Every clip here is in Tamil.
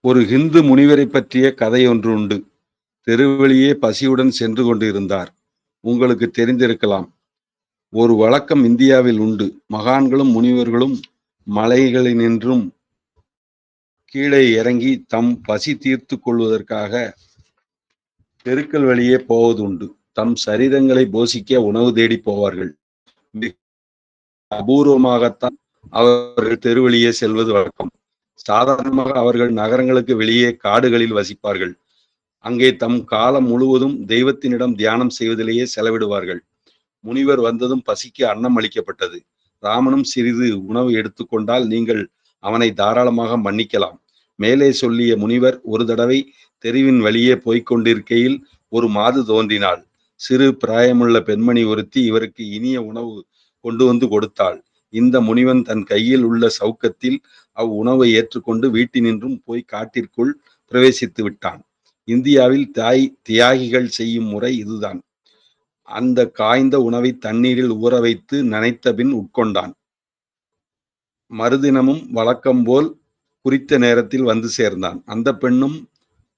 ஒரு ஹிந்து முனிவரைப் பற்றிய கதை ஒன்று உண்டு. தெருவழியே பசியுடன் சென்று கொண்டிருந்தார். உங்களுக்கு தெரிந்திருக்கலாம். ஒரு வழக்கம் இந்தியாவில் உண்டு. மகான்களும் முனிவர்களும் மலைகளினின்றும் கீழே இறங்கி தம் பசி தீர்த்துக் கொள்வதற்காக தெருக்கள் வழியே போவதுண்டு. தம் சரீரங்களை போஷிக்க உணவு தேடிப் போவார்கள். மிக அபூர்வமாகத்தான் அவர்கள் தெருவழியே செல்வது வழக்கம். சாதாரணமாக அவர்கள் நகரங்களுக்கு வெளியே காடுகளில் வசிப்பார்கள். அங்கே தம் காலம் முழுவதும் தெய்வத்தினிடம் தியானம் செய்வதிலேயே செலவிடுவார்கள். முனிவர் வந்ததும் பசிக்கு அன்னம் அளிக்கப்பட்டது. ராமனும் சிறிது உணவு எடுத்துக்கொண்டால் நீங்கள் அவனை தாராளமாக மன்னிக்கலாம். மேலே சொல்லிய முனிவர் ஒரு தடவை தெருவின் வழியே போய்க் கொண்டிருக்கையில் ஒரு மாது தோன்றினாள். சிறு பிராயமுள்ள பெண்மணி ஒருத்தி இவருக்கு இனிய உணவு கொண்டு வந்து கொடுத்தாள். இந்த முனிவன் தன் கையில் உள்ள சவுக்கத்தில் அவ்வுணவை ஏற்றுக்கொண்டு வீட்டினின்றும் போய் காட்டிற்குள் பிரவேசித்து விட்டான். இந்தியாவில் தியாகிகள் செய்யும் முறை இதுதான். அந்த காய்ந்த உணவை தண்ணீரில் ஊற வைத்து நனைத்த பின் உட்கொண்டான். மறுதினமும் வழக்கம்போல் குறித்த நேரத்தில் வந்து சேர்ந்தான். அந்த பெண்ணும்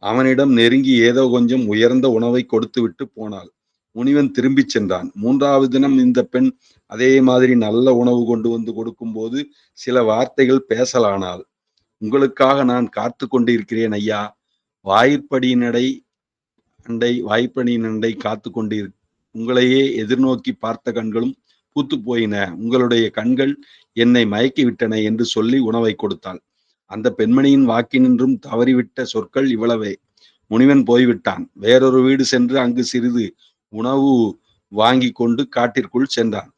அவனிடம் நெருங்கி ஏதோ கொஞ்சம் உயர்ந்த உணவை கொடுத்துவிட்டு போனாள். முனிவன் திரும்பிச் சென்றான். 3வது தினம் இந்த பெண் அதே மாதிரி நல்ல உணவு கொண்டு வந்து கொடுக்கும்போது சில வார்த்தைகள் பேசலானாள். உங்களுக்காக நான் காத்து கொண்டிருக்கிறேன் ஐயா. வாய்ப்படியினடை காத்து கொண்டிரு உங்களையே எதிர்நோக்கி பார்த்த கண்களும் பூத்துப் போயின. உங்களுடைய கண்கள் என்னை மயக்கிவிட்டன என்று சொல்லி உணவை கொடுத்தாள். அந்த பெண்மணியின் வாக்கினின்றும் தவறிவிட்ட சொற்கள் இவ்வளவே. முனிவன் போய்விட்டான். வேறொரு வீடு சென்று அங்கு சிறிது உணவு வாங்கி கொண்டு காட்டிற்குள் சென்றான்.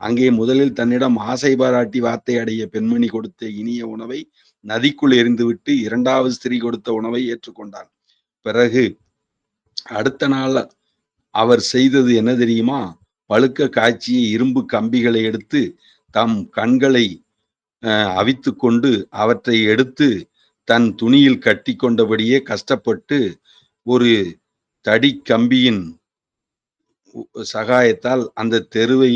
அங்கே முதலில் தன்னிடம் ஆசை பாராட்டி வார்த்தை அடைய பெண்மணி கொடுத்த இனிய உணவை நதிக்குள் எறிந்துவிட்டு 2வது ஸ்திரீ கொடுத்த உணவை ஏற்றுக்கொண்டான். பிறகு அடுத்த நாள் அவர் செய்தது என்ன தெரியுமா? பழுக்க காய்ச்சிய இரும்பு கம்பிகளை எடுத்து தம் கண்களை அவித்துக் கொண்டு அவற்றை எடுத்து தன் துணியில் கட்டி கொண்டபடியே கஷ்டப்பட்டு ஒரு தடி கம்பியின் சகாயத்தால் அந்த தெருவை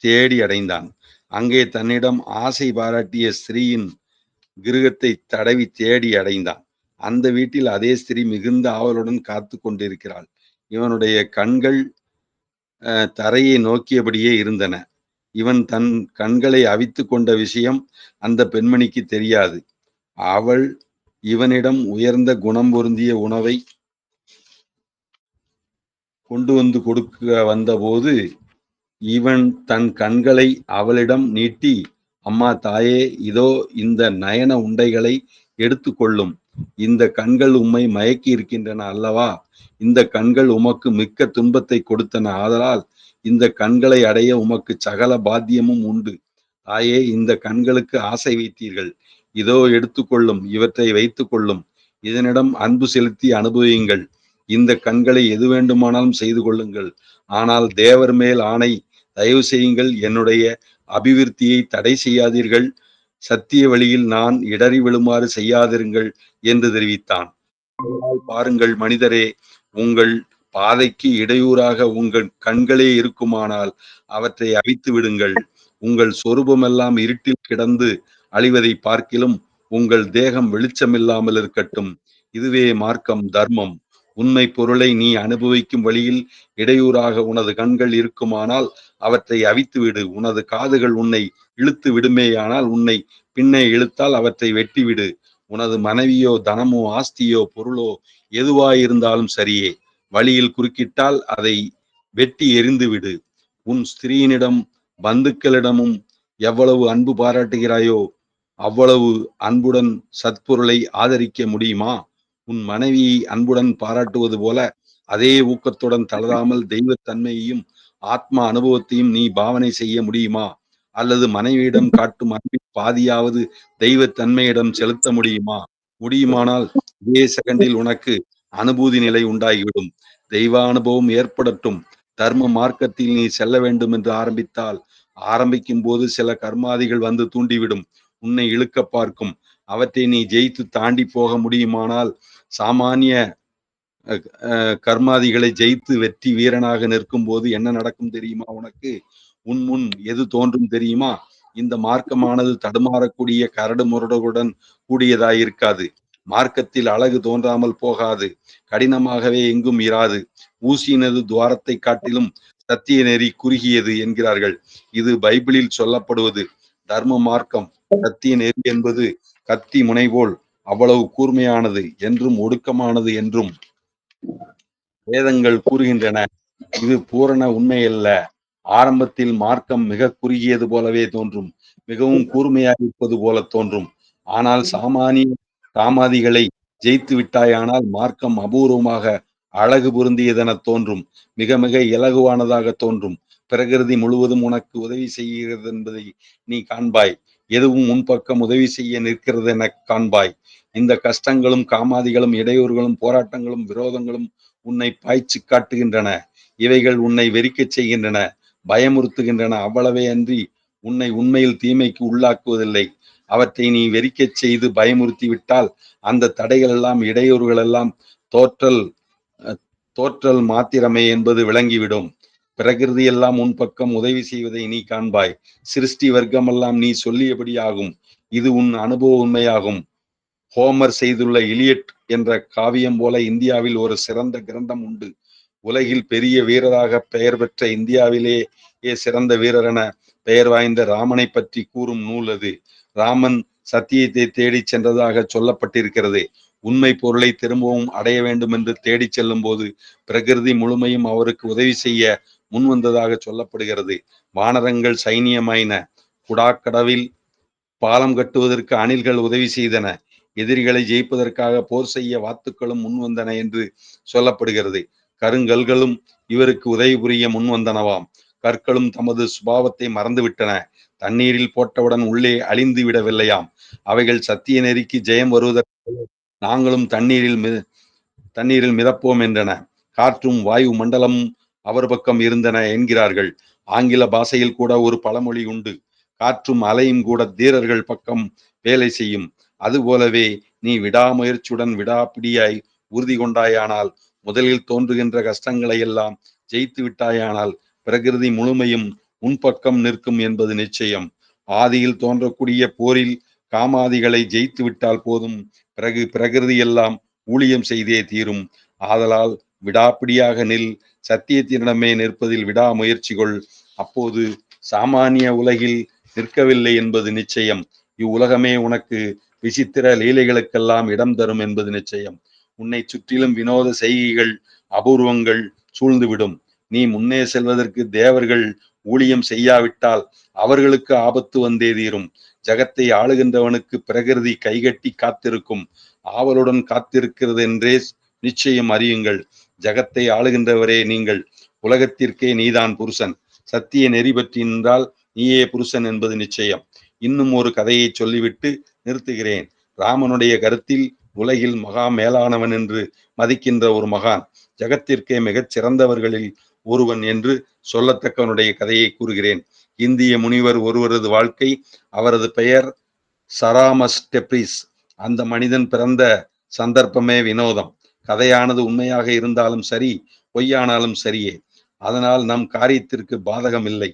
தேடி அடைந்தான். அங்கே தன்னிடம் ஆசை பாராட்டிய ஸ்திரீயின் கிருகத்தை தடவி தேடி அடைந்தான். அந்த வீட்டில் அதே ஸ்திரீ மிகுந்த ஆவலுடன் காத்து கொண்டிருக்கிறாள். இவனுடைய கண்கள் தரையை நோக்கியபடியே இருந்தன. இவன் தன் கண்களை அவித்துக் கொண்ட விஷயம் அந்த பெண்மணிக்கு தெரியாது. அவள் இவனிடம் உயர்ந்த குணம் பொருந்திய உணவை கொண்டு வந்து கொடுக்க வந்தபோது இவன் தன் கண்களை அவளிடம் நீட்டி, அம்மா தாயே, இதோ இந்த நயன உண்டைகளை எடுத்து கொள்ளும். இந்த கண்கள் உம்மை மயக்கி இருக்கின்றன அல்லவா? இந்த கண்கள் உமக்கு மிக்க துன்பத்தை கொடுத்தன. ஆதலால் இந்த கண்களை அடைய உமக்கு சகல பாத்தியமும் உண்டு. தாயே, இந்த கண்களுக்கு ஆசை வைத்தீர்கள். இதோ எடுத்துக்கொள்ளும். இவற்றை வைத்துக் கொள்ளும். இதனிடம் அன்பு செலுத்தி அனுபவியுங்கள். இந்த கண்களை எது வேண்டுமானாலும் செய்து கொள்ளுங்கள். ஆனால் தேவர் மேல் ஆணை, தயவு செய்யுங்கள், என்னுடைய அபிவிருத்தியை தடை செய்யாதீர்கள். சத்திய வழியில் நான் இடறி விழுமாறு செய்யாதிருங்கள் என்று தெரிவித்தான். பாருங்கள் மனிதரே, உங்கள் பாதைக்கு இடையூறாக உங்கள் கண்களே இருக்குமானால் அவற்றை அவித்து விடுங்கள். உங்கள் சொரூபமெல்லாம் இருட்டில் கிடந்து அழிவதை பார்க்கிலும் உங்கள் தேகம் வெளிச்சமில்லாமல் இருக்கட்டும். இதுவே மார்க்கம், தர்மம். உண்மை பொருளை நீ அனுபவிக்கும் வழியில் இடையூறாக உனது கண்கள் இருக்குமானால் அவற்றை அவித்துவிடு. உனது காதுகள் உன்னை இழுத்து விடுமேயானால் உன்னை பின்னே இழுத்தால் அவற்றை வெட்டிவிடு. உனது மனைவியோ தனமோ ஆஸ்தியோ பொருளோ எதுவாயிருந்தாலும் சரியே, வழியில் குறுக்கிட்டால் அதை வெட்டி எறிந்து விடு. உன் ஸ்திரீனிடம் பந்துக்களிடமும் எவ்வளவு அன்பு பாராட்டுகிறாயோ அவ்வளவு அன்புடன் சத்பொருளை ஆதரிக்க முடியுமா? உன் மனைவியை அன்புடன் பாராட்டுவது போல அதே ஊக்கத்துடன் தளராமல் தெய்வத்தன்மையையும் ஆத்மா அனுபவத்தையும் நீ பாவனை செய்ய முடியுமா? அல்லது மனைவியிடம் காட்டும் அன்பின் பாதியாவது தெய்வத்தன்மையிடம் செலுத்த முடியுமா? முடியுமானால் இதே செகண்டில் உனக்கு அனுபூதி நிலை உண்டாகிவிடும். தெய்வ அனுபவம் ஏற்படட்டும். தர்ம மார்க்கத்தில் நீ செல்ல வேண்டும் என்று ஆரம்பிக்கும் போது சில கர்மாதிகள் வந்து தூண்டிவிடும். உன்னை இழுக்க பார்க்கும். அவற்றை நீ ஜெயித்து தாண்டி போக முடியுமானால் சாமானிய கர்மாதிகளை ஜெயித்து வெற்றி வீரனாக நிற்கும் போது என்ன நடக்கும் தெரியுமா? உனக்கு உன் முன் எது தோன்றும் தெரியுமா? இந்த மார்க்கமானது தடுமாறக்கூடிய கரடு முரடுகளுடன் கூடியதாயிருக்காது. மார்க்கத்தில் அழகு தோன்றாமல் போகாது, கடினமாகவே எங்கும் இராது. ஊசியினது துவாரத்தை காட்டிலும் சத்திய நெறி குறுகியது என்கிறார்கள். இது பைபிளில் சொல்லப்படுவது. தர்ம மார்க்கம் சத்திய நெறி என்பது கத்தி முனைபோல் அவ்வளவு கூர்மையானது என்றும் ஒடுக்கமானது என்றும் வேதங்கள் கூறுகின்றன. இது பூரண உண்மையல்ல. ஆரம்பத்தில் மார்க்கம் மிக குறுகியது போலவே தோன்றும், மிகவும் கூர்மையாக இருப்பது போல தோன்றும். ஆனால் சாமானிய காமாதிகளை ஜெயித்து விட்டாயானால் மார்க்கம் அபூர்வமாக அழகு பொருந்தியதென தோன்றும், மிக மிக இலகுவானதாக தோன்றும். பிரகிருதி முழுவதும் உனக்கு உதவி செய்கிறது என்பதை நீ காண்பாய். எதுவும் முன்பக்கம் உதவி செய்ய நிற்கிறது என காண்பாய். இந்த கஷ்டங்களும் காமாதிகளும் இடையூறுகளும் போராட்டங்களும் விரோதங்களும் உன்னை பாய்ச்சி காட்டுகின்றன. இவைகள் உன்னை வெறிக்கச் செய்கின்றன, பயமுறுத்துகின்றன. அவ்வளவே அன்றி உன்னை உண்மையில் தீமைக்கு உள்ளாக்குவதில்லை. அவற்றை நீ வெறிக்கச் செய்து பயமுறுத்தி விட்டால் அந்த தடைகள் எல்லாம் இடையூறுகள் எல்லாம் தோற்றல் தோற்றல் மாத்திரமே என்பது விளங்கிவிடும். பிரகிருதி எல்லாம் உன் பக்கம் உதவி செய்வதை நீ காண்பாய். சிருஷ்டி வர்க்கமெல்லாம் நீ சொல்லியபடி ஆகும். இது உன் அனுபவ உண்மையாகும். ஹோமர் செய்துள்ள இலியட் என்ற காவியம் போல இந்தியாவில் ஒரு சிறந்த கிரந்தம் உண்டு. உலகில் பெரிய வீரராக பெயர் பெற்ற இந்தியாவிலேயே சிறந்த வீரர் என பெயர் வாய்ந்த ராமனை பற்றி கூறும் நூல் அது. ராமன் சத்தியத்தை தேடி சென்றதாக சொல்லப்பட்டிருக்கிறது. உண்மை பொருளை திரும்பவும் அடைய வேண்டும் என்று தேடி செல்லும் போது பிரகிருதி முழுமையும் அவருக்கு உதவி செய்ய முன்வந்ததாக சொல்லப்படுகிறது. வானரங்கள் சைனியமாயின. குடாக்கடவில் பாலம் கட்டுவதற்கு அணில்கள் உதவி செய்தன. எதிரிகளை ஜெயிப்பதற்காக போர் செய்ய வாத்துக்களும் முன்வந்தன என்று சொல்லப்படுகிறது. கருங்கல்களும் இவருக்கு உதவி புரிய முன்வந்தனவாம். கற்களும் தமது சுபாவத்தை மறந்துவிட்டன. தண்ணீரில் போட்டவுடன் உள்ளே அழிந்து விடவில்லையாம். அவைகள் சத்திய நெறிக்கு ஜெயம் வருவதற்கு நாங்களும் தண்ணீரில் மிதப்போம் என்றன. காற்றும் வாயு மண்டலமும் அவர் பக்கம் இருந்தன என்கிறார்கள். ஆங்கில பாஷையில் கூட ஒரு பழமொழி உண்டு. காற்றும் அலையும் கூட தீரர்கள் பக்கம் வேலை செய்யும். அதுபோலவே நீ விடாமுயற்சியுடன் விடாப்பிடியாய் உறுதி கொண்டாயானால், முதலில் தோன்றுகின்ற கஷ்டங்களை எல்லாம் ஜெயித்து விட்டாயானால் பிரகிருதி முழுமையும் உன்பக்கம் நிற்கும் என்பது நிச்சயம். ஆதியில் தோன்றக்கூடிய போரில் காமாதிகளை ஜெயித்து விட்டால் போதும், பிறகு பிரகிருதி எல்லாம் ஊழியம் செய்தே தீரும். ஆதலால் விடாப்பிடியாக நில். சத்தியத்தினிடமே நிற்பதில் விடாமுயற்சி கொள். அப்போது சாமானிய உலகில் நிற்கவில்லை என்பது நிச்சயம். இவ்வுலகமே உனக்கு விசித்திர லீலைகளுக்கெல்லாம் இடம் தரும் என்பது நிச்சயம். உன்னை சுற்றிலும் வினோத செய்கைகள், அபூர்வங்கள் சூழ்ந்துவிடும். நீ முன்னே செல்வதற்கு தேவர்கள் ஊழியம் செய்யாவிட்டால் அவர்களுக்கு ஆபத்து வந்தே தீரும். ஜகத்தை ஆளுகின்றவனுக்கு பிரகிருதி கைகட்டி காத்திருக்கும். ஆவலுடன் காத்திருக்கிறது என்றே நிச்சயம் அறியுங்கள். ஜகத்தை ஆளுகின்றவரே நீங்கள். உலகத்திற்கே நீதான் புருஷன். சத்திய நெறி பற்றி நின்றால் நீயே புருஷன் என்பது நிச்சயம். இன்னும் ஒரு கதையை சொல்லிவிட்டு நிறுத்துகிறேன். ராமனுடைய கருத்தில் உலகில் மகா மேலானவன் என்று மதிக்கின்ற ஒரு மகான், ஜகத்திற்கே மிகச் சிறந்தவர்களில் ஒருவன் என்று சொல்லத்தக்கவனுடைய கதையை கூறுகிறேன். இந்திய முனிவர் ஒருவரது வாழ்க்கை. அவரது பெயர் சராமஸ் டெப்ரிஸ். அந்த மனிதன் பிறந்த சந்தர்ப்பமே வினோதம். கதையானது உண்மையாக இருந்தாலும் சரி, பொய்யானாலும் சரியே. அதனால் நம் காரியத்திற்கு பாதகம் இல்லை.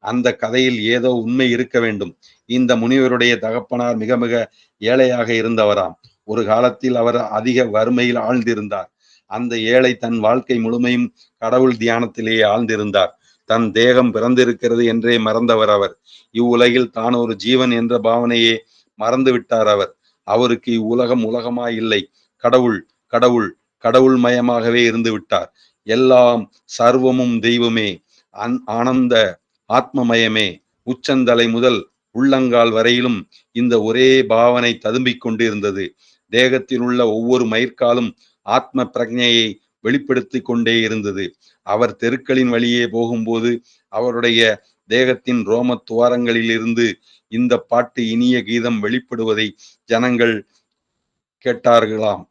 அந்த கதையில் ஏதோ உண்மை இருக்க வேண்டும். இந்த முனிவருடைய தகப்பனார் மிக மிக ஏழையாக இருந்தவராம். ஒரு காலத்தில் அவர் அதிக வறுமையில் ஆழ்ந்திருந்தார். அந்த ஏழை தன் வாழ்க்கை முழுமையும் கடவுள் தியானத்திலேயே ஆழ்ந்திருந்தார். தன் தேகம் பிறந்திருக்கிறது என்றே மறந்தவர் அவர். இவ்வுலகில் தான் ஒரு ஜீவன் என்ற பாவனையே மறந்து விட்டார் அவர். அவருக்கு இவ்வுலகம் உலகமாய் இல்லை, கடவுள் கடவுள் கடவுள் மயமாகவே இருந்து விட்டார். எல்லாம் சர்வமும் தெய்வமே, ஆனந்த ஆத்மமயமே. உச்சந்தலை முதல் உள்ளங்கால் வரையிலும் இந்த ஒரே பாவனை ததும்பிக் கொண்டிருந்தது. தேகத்தில் உள்ள ஒவ்வொரு மயிர்காலும் ஆத்ம பிரஜையை வெளிப்படுத்தி கொண்டே இருந்தது. அவர் தெருக்களின் வழியே போகும்போது அவருடைய தேகத்தின் ரோம துவாரங்களில் இருந்து இந்த பாட்டு இனிய கீதம் வெளிப்படுவதை ஜனங்கள் கேட்பார்களாம்.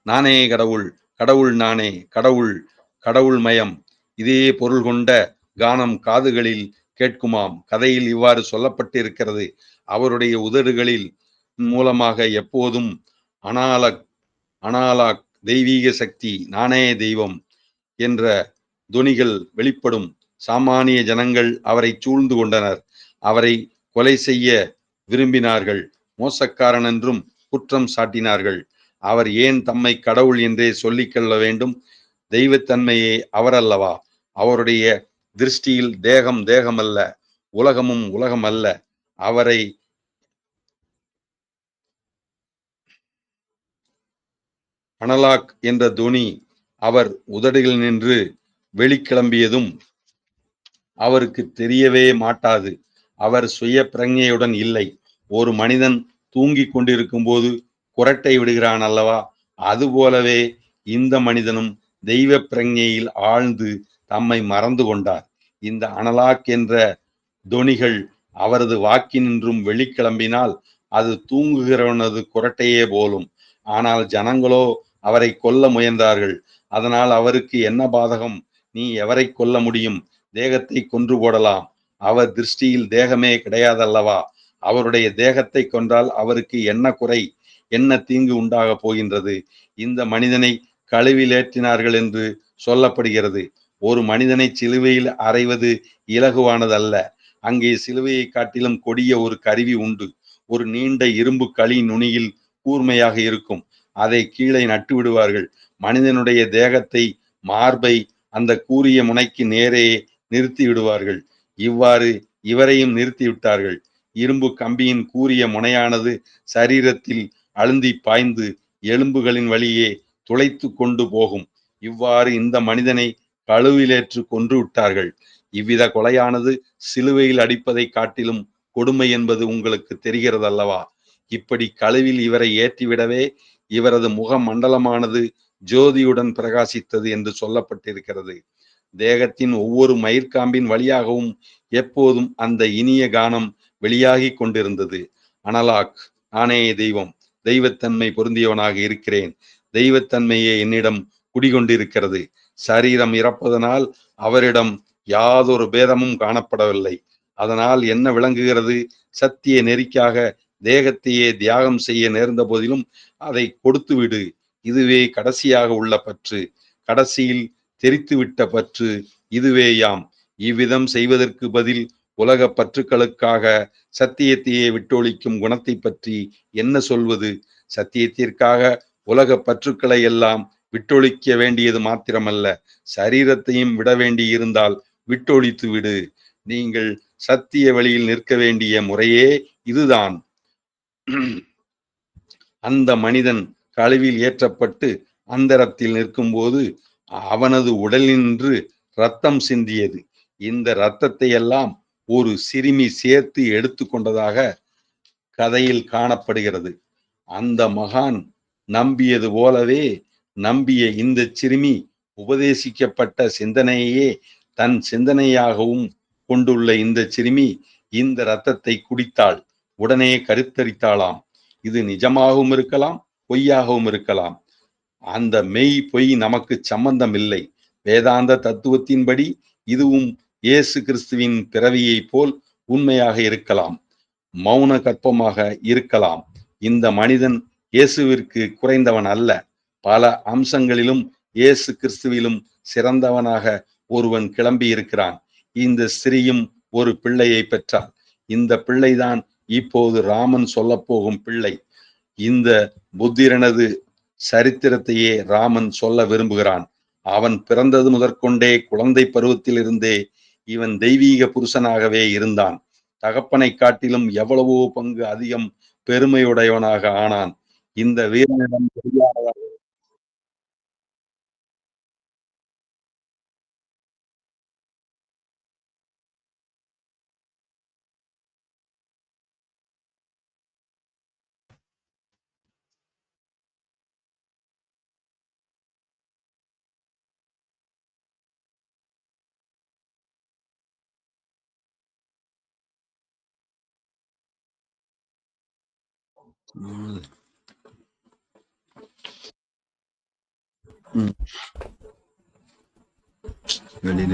நானே கடவுள், கடவுள் நானே, கடவுள், கடவுள் மயம். இதே பொருள் கொண்ட கானம் காதுகளில் கேட்குமாம். கதையில் இவ்வாறு சொல்லப்பட்டிருக்கிறது. அவருடைய உதடுகளில் மூலமாக எப்போதும் அனாலக் அனாலாக் தெய்வீக சக்தி, நானே தெய்வம் என்ற துணிகள் வெளிப்படும். சாமானிய ஜனங்கள் அவரை சூழ்ந்து கொண்டனர். அவரை கொலை செய்ய விரும்பினார்கள். மோசக்காரன் என்றும் குற்றம் சாட்டினார்கள். அவர் ஏன் தம்மை கடவுள் என்றே சொல்லிக் கொள்ள வேண்டும்? தெய்வத்தன்மையே அவரல்லவா? அவருடைய திருஷ்டியில் தேகம் தேகமல்ல, உலகமும் உலகம் அல்ல. அவரை அனலாக் என்ற தொனி அவர் உதடுகள் நின்று வெளிக்கிளம்பியதும் அவருக்கு தெரியவே மாட்டாது. அவர் சுய பிரஞையுடன் இல்லை. ஒரு மனிதன் தூங்கிக் கொண்டிருக்கும் போது குரட்டை விடுகிறான் அல்லவா? அதுபோலவே இந்த மனிதனும் தெய்வ பிரஞையில் ஆழ்ந்து தம்மை மறந்து கொண்டார். இந்த அனலாக் என்ற தொனிகள் அவரது வாக்கினின்றும் வெளிக்கிளம்பினால் அது தூங்குகிறவனது குரட்டையே போலும். ஆனால் ஜனங்களோ அவரை கொல்ல முயன்றார்கள். அதனால் அவருக்கு என்ன பாதகம்? நீ எவரை கொல்ல முடியும்? தேகத்தை கொன்று போடலாம். அவர் திருஷ்டியில் தேகமே கிடையாதல்லவா? அவருடைய தேகத்தை கொன்றால் அவருக்கு என்ன குறை, என்ன தீங்கு உண்டாக போகின்றது? இந்த மனிதனை கழுவில் ஏற்றினார்கள் என்று சொல்லப்படுகிறது. ஒரு மனிதனை சிலுவையில் அறைவது இலகுவானதல்ல. அங்கே சிலுவையை காட்டிலும் கொடிய ஒரு கருவி உண்டு. ஒரு நீண்ட இரும்பு களி நுனியில் கூர்மையாக இருக்கும். அதை கீழே நட்டு விடுவார்கள். மனிதனுடைய தேகத்தை, மார்பை அந்த கூரிய முனைக்கு நேரே நிறுத்தி விடுவார்கள். இவ்வாறு இவரையும் நிறுத்திவிட்டார்கள். இரும்பு கம்பியின் கூரிய முனையானது சரீரத்தில் அழுந்தி பாய்ந்து எலும்புகளின் வழியே துளைத்து கொண்டு போகும். இவ்வாறு இந்த மனிதனை கழுவிலேற்று கொன்று விட்டார்கள். இவ்வித கொலையானது சிலுவையில் அடிப்பதை காட்டிலும் கொடுமை என்பது உங்களுக்கு தெரிகிறது அல்லவா? இப்படி கழுவில் இவரை ஏற்றிவிடவே இவரது முக மண்டலமானது ஜோதியுடன் பிரகாசித்தது என்று சொல்லப்பட்டிருக்கிறது. தேகத்தின் ஒவ்வொரு மயிர்காம்பின் வழியாகவும் எப்போதும் அந்த இனிய கானம் வெளியாகி கொண்டிருந்தது. அனலாக், நானே தெய்வம், தெய்வத்தன்மை பொருந்தியவனாக இருக்கிறேன். தெய்வத்தன்மையே என்னிடம் குடிகொண்டிருக்கிறது. சரீரம் இறப்பதனால் அவரிடம் யாதொரு பேதமும் காணப்படவில்லை. அதனால் என்ன விளங்குகிறது? சத்திய நெறிக்காக தேகத்தையே தியாகம் செய்ய நேர்ந்த போதிலும் அதை கொடுத்துவிடு. இதுவே கடைசியாக உள்ள பற்று. கடைசியில் தெரித்துவிட்ட பற்று இதுவேயாம். இவ்விதம் செய்வதற்கு பதில் உலக பற்றுக்களுக்காக சத்தியத்தையே விட்டொழிக்கும் குணத்தை பற்றி என்ன சொல்வது? சத்தியத்திற்காக உலக பற்றுக்களை எல்லாம் விட்டொழிக்க வேண்டியது மாத்திரமல்ல, சரீரத்தையும் விட வேண்டியிருந்தால் விட்டொழித்து விடு. நீங்கள் சத்திய வழியில் நிற்க வேண்டிய முறையே இதுதான். அந்த மனிதன் கழுவில் ஏற்றப்பட்டு அந்தரத்தில் நிற்கும்போது அவனது உடலினின்று இரத்தம் சிந்தியது. இந்த இரத்தத்தை எல்லாம் ஒரு சிறுமி சேர்த்து எடுத்து கொண்டதாக கதையில் காணப்படுகிறது. அந்த மகான் நம்பியது போலவே நம்பிய இந்த சிறுமி உபதேசிக்கப்பட்ட சிந்தனையே தன் சிந்தனையாகவும் கொண்டுள்ள இந்த சிறுமி இந்த இரத்தத்தை குடித்தாள். உடனே கருத்தரித்தாளாம். இது நிஜமாகவும் இருக்கலாம், பொய்யாகவும் இருக்கலாம். அந்த மெய் பொய் நமக்கு சம்பந்தம் இல்லை. வேதாந்த தத்துவத்தின்படி இதுவும் இயேசு கிறிஸ்துவின் பிறவியை போல் உண்மையாக இருக்கலாம், மௌன கற்பமாக இருக்கலாம். இந்த மனிதன் இயேசுவிற்கு குறைந்தவன் அல்ல. பல அம்சங்களிலும் இயேசு கிறிஸ்துவிலும் சிறந்தவனாக ஒருவன் கிளம்பி இருக்கிறான். இந்த ஸ்திரீயும் ஒரு பிள்ளையை பெற்றாள். இந்த பிள்ளைதான் இப்போது ராமன் சொல்ல போகும் பிள்ளை. இந்த புத்திரனது சரித்திரத்தையே ராமன் சொல்ல விரும்புகிறான். அவன் பிறந்தது முதற்கொண்டே குழந்தை பருவத்திலிருந்தே இவன் தெய்வீக புருஷனாகவே இருந்தான். தகப்பனை காட்டிலும் எவ்வளவோ பங்கு அதிகம் பெருமையுடையவனாக ஆனான். இந்த வீரனிடம் வெளியில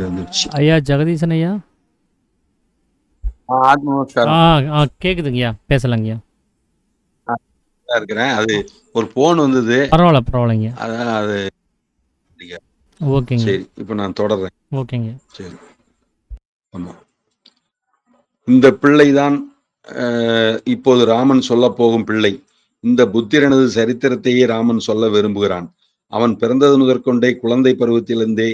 வந்துருச்சு. ஐயா ஜெகதீசன் ஐயா. கேக்குதுங்கய்யா, பேசலாங்கய்யா. இருக்கிறேன். அது ஒரு போன் வந்தது. பரவாயில்லைங்க. அதான் அது. ஓகேங்க. சரி, இப்ப நான் தொடர்றேன். ஓகேங்க. சரி. ஆமா, இந்த பிள்ளைதான் இப்போது ராமன் சொல்ல போகும் பிள்ளை. இந்த புத்திரனது சரித்திரத்தையே ராமன் சொல்ல விரும்புகிறான். அவன் பிறந்தது முதற்கொண்டே குழந்தை பருவத்திலிருந்தே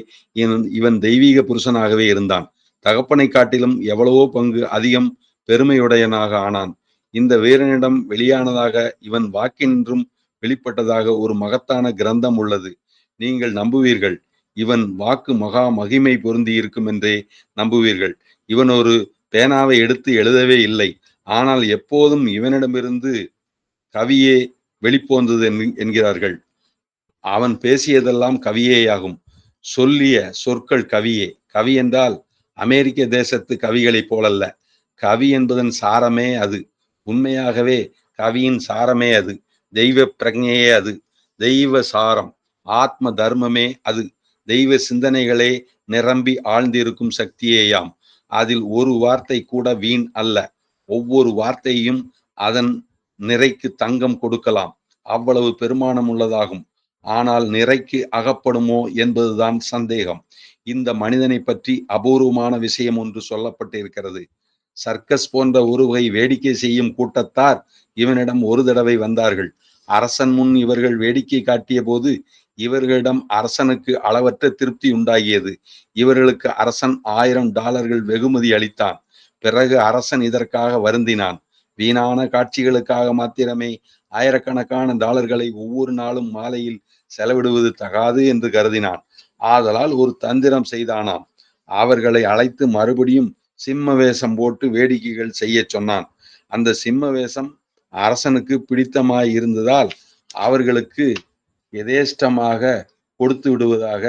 இவன் தெய்வீக புருஷனாகவே இருந்தான். தகப்பனை காட்டிலும் எவ்வளவோ பங்கு அதிகம் பெருமையுடையனாக ஆனான். இந்த வீரனிடம் வெளியானதாக இவன் வாக்கினின்றும் வெளிப்பட்டதாக ஒரு மகத்தான கிரந்தம் உள்ளது. நீங்கள் நம்புவீர்கள். இவன் வாக்கு மகா மகிமை பொருந்தி இருக்கும் என்றே நம்புவீர்கள். இவன் ஒரு பேனாவை எடுத்து எழுதவே இல்லை. ஆனால் எப்போதும் இவனிடமிருந்து கவியே வெளிப்போந்தது என்கிறார்கள். அவன் பேசியதெல்லாம் கவியேயாகும். சொல்லிய சொற்கள் கவியே. கவி என்றால் அமெரிக்க தேசத்து கவிகளைப் போலல்ல. கவி என்பதன் சாரமே அது. உண்மையாகவே கவியின் சாரமே அது. தெய்வ பிரஜையே அது. தெய்வ சாரம், ஆத்ம தர்மமே அது. தெய்வ சிந்தனைகளே நிரம்பி ஆழ்ந்திருக்கும் சக்தியேயாம். அதில் ஒரு வார்த்தை கூட வீண் அல்ல. ஒவ்வொரு வார்த்தையும் அதன் நிறைக்கு தங்கம் கொடுக்கலாம். அவ்வளவு பெருமானம் உள்ளதாகும். ஆனால் நிறைக்கு அகப்படுமோ என்பதுதான் சந்தேகம். இந்த மனிதனை பற்றி அபூர்வமான விஷயம் ஒன்று சொல்லப்பட்டிருக்கிறது. சர்க்கஸ் போன்ற ஒரு வகை வேடிக்கை செய்யும் கூட்டத்தார் இவனிடம் ஒரு தடவை வந்தார்கள். அரசன் முன் இவர்கள் வேடிக்கை காட்டிய போது இவர்களிடம் அரசனுக்கு அளவற்ற திருப்தி உண்டாகியது. இவர்களுக்கு அரசன் $1000 வெகுமதி அளித்தான். பிறகு அரசன் இதற்காக வருந்தினான். வீணான காட்சிகளுக்காக மாத்திரமே ஆயிரக்கணக்கான டாலர்களை ஒவ்வொரு நாளும் மாலையில் செலவிடுவது தகாது என்று கருதினான். ஆதலால் ஒரு தந்திரம் செய்தானாம். அவர்களை அழைத்து மறுபடியும் சிம்ம வேஷம் போட்டு வேடிக்கைகள் செய்ய சொன்னான். அந்த சிம்ம வேஷம் அரசனுக்கு பிடித்தமாய் இருந்ததால் அவர்களுக்கு எதேஷ்டமாக கொடுத்து விடுவதாக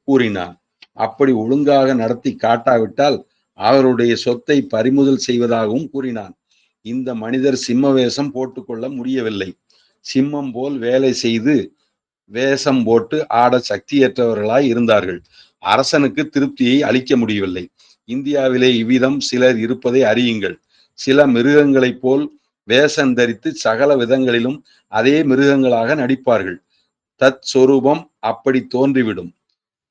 கூறினான். அப்படி ஒழுங்காக நடத்தி காட்டாவிட்டால் அவருடைய சொத்தை பறிமுதல் செய்வதாகவும் கூறினான். இந்த மனிதர் சிம்ம வேஷம் போட்டுக்கொள்ள முடியவில்லை. சிம்மம் போல் வேலை செய்து வேஷம் போட்டு ஆட சக்தியற்றவர்களாய் இருந்தார்கள். அரசனுக்கு திருப்தியை அளிக்க முடியவில்லை. இந்தியாவிலே இவ்விதம் சிலர் இருப்பதை அறியுங்கள். சில மிருகங்களைப் போல் வேஷம் தரித்து சகல விதங்களிலும் அதே மிருகங்களாக நடிப்பார்கள். தத் சொரூபம் அப்படி தோன்றிவிடும்.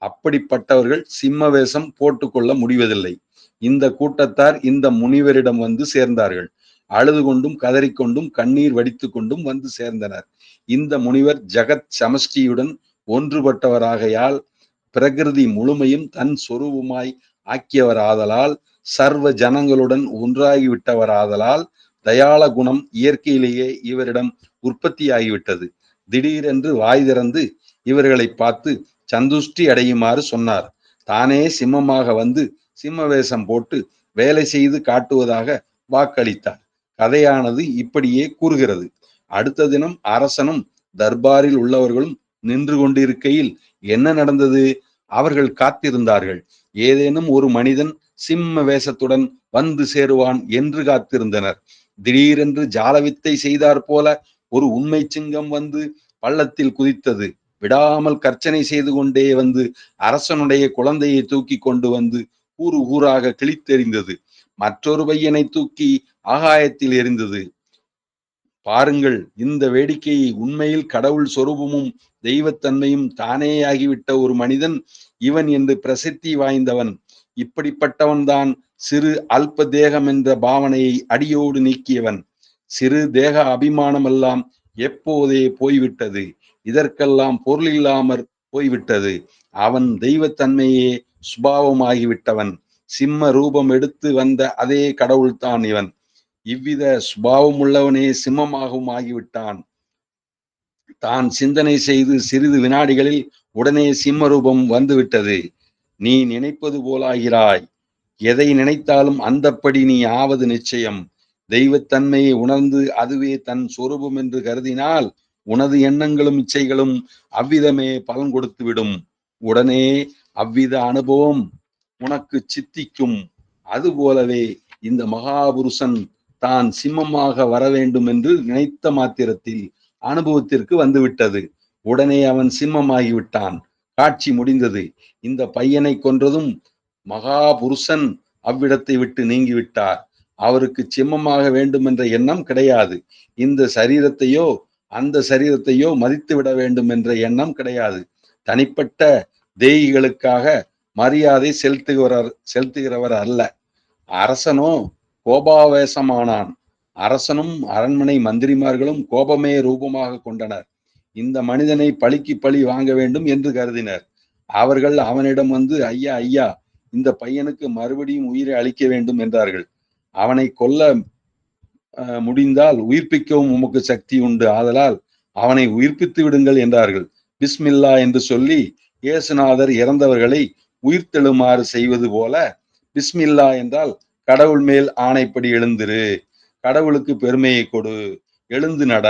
அப்படிப்பட்டவர்கள் சிம்ம வேஷம் போட்டுக்கொள்ள முடிவதில்லை. இந்த கூட்டத்தார் இந்த முனிவரிடம் வந்து சேர்ந்தார்கள். அழுது கொண்டும் கதறிக்கொண்டும் கண்ணீர் வடித்து கொண்டும் வந்து சேர்ந்தனர். இந்த முனிவர் ஜகத் சமஷ்டியுடன் ஒன்றுபட்டவராகையால் பிரகிருதி முழுமையும் தன் சொரூபமாய் ஆக்கியவராதலால் சர்வ ஜனங்களுடன் ஒன்றாகிவிட்டவராதலால் தயாள குணம் இயற்கையிலேயே இவரிடம் உற்பத்தியாகிவிட்டது. திடீரென்று வாய் திறந்து இவர்களை பார்த்து சந்துஷ்டி அடையுமாறு சொன்னார். தானே சிம்மமாக வந்து சிம்ம வேஷம் போட்டு வேலை செய்து காட்டுவதாக வாக்களித்தார். கதையானது இப்படியே கூறுகிறது. அடுத்த தினம் அரசனும் தர்பாரில் உள்ளவர்களும் நின்று கொண்டிருக்கையில் என்ன நடந்தது? அவர்கள் காத்திருந்தார்கள். ஏதேனும் ஒரு மனிதன் சிம்ம வேஷத்துடன் வந்து சேருவான் என்று காத்திருந்தனர். திடீரென்று ஜாலவித்தை செய்தார் போல ஒரு உண்மை சிங்கம் வந்து பள்ளத்தில் குதித்தது. விடாமல் கர்ச்சனை செய்து கொண்டே வந்து அரசனுடைய குழந்தையை தூக்கி கொண்டு வந்து ஊரு ஊராக கிழித்தெறிந்தது. மற்றொரு பையனை தூக்கி ஆகாயத்தில் எறிந்தது. பாருங்கள், இந்த வேடிக்கையை. உண்மையில் கடவுள் சொரூபமும் தெய்வத்தன்மையும் தானேயாகிவிட்ட ஒரு மனிதன் இவன் என்று பிரசித்தி வாய்ந்தவன். இப்படிப்பட்டவன்தான் சிறு அல்ப தேகம் என்ற பாவனையை அடியோடு நீக்கியவன். சிறு தேக அபிமானம் எல்லாம் எப்போதே போய்விட்டது. இதற்கெல்லாம் பொருள் இல்லாமற் போய்விட்டது. அவன் தெய்வத்தன்மையே சுபாவமாகிவிட்டவன். சிம்ம ரூபம் எடுத்து வந்த அதே கடவுள்தான் இவன். இவ்வித சுபாவம் உள்ளவனே சிம்மமாகவும் ஆகிவிட்டான். தான் சிந்தனை செய்து சிறிது வினாடிகளில் உடனே சிம்ம ரூபம் வந்துவிட்டது. நீ நினைப்பது போலாகிறாய். எதை நினைத்தாலும் அந்தப்படி நீ ஆவது நிச்சயம். தெய்வத்தன்மையை உணர்ந்து அதுவே தன் சொரூபம் என்று கருதினால் உனது எண்ணங்களும் இச்சைகளும் அவ்விதமே பலன் கொடுத்து விடும். உடனே அவ்வித அனுபவம் உனக்கு சித்திக்கும். அதுபோலவே இந்த மகாபுருஷன் தான் சிம்மமாக வர வேண்டும் என்று நினைத்த மாத்திரத்தில் அனுபவத்திற்கு வந்துவிட்டது. உடனே அவன் சிம்மமாகிவிட்டான். காட்சி முடிந்தது. இந்த பையனை கொன்றதும் மகாபுருஷன் அவ்விடத்தை விட்டு நீங்கிவிட்டார். அவருக்கு சிம்மமாக வேண்டும் என்ற எண்ணம் கிடையாது. இந்த சரீரத்தையோ அந்த சரீரத்தையோ மதித்து விட வேண்டும் என்ற எண்ணம் கிடையாது. தனிப்பட்ட தேயிகளுக்காக மரியாதை செலுத்துகிறவர் அல்ல. அரசனோ கோபாவேசமானான். அரசனும் அரண்மனை மந்திரிமார்களும் கோபமே ரூபமாக கொண்டனர். இந்த மனிதனை பழிக்கு பழி வாங்க வேண்டும் என்று கருதினர். அவர்கள் அவனிடம் வந்து, ஐயா ஐயா, இந்த பையனுக்கு மறுபடியும் உயிரை அளிக்க வேண்டும் என்றார்கள். அவனை கொல்ல முடிந்தால் உயிர்ப்பிக்கவும் உமக்கு சக்தி உண்டு, ஆதலால் அவனை உயிர்ப்பித்து விடுங்கள் என்றார்கள். பிஸ்மில்லா என்று சொல்லி இயேசுநாதர் இறந்தவர்களை உயிர்த்தெழுமாறு செய்வது போல, பிஸ்மில்லா என்றால் கடவுள் மேல் ஆணைப்படி எழுந்திரு, கடவுளுக்கு பெருமையை கொடு, எழுந்து நட,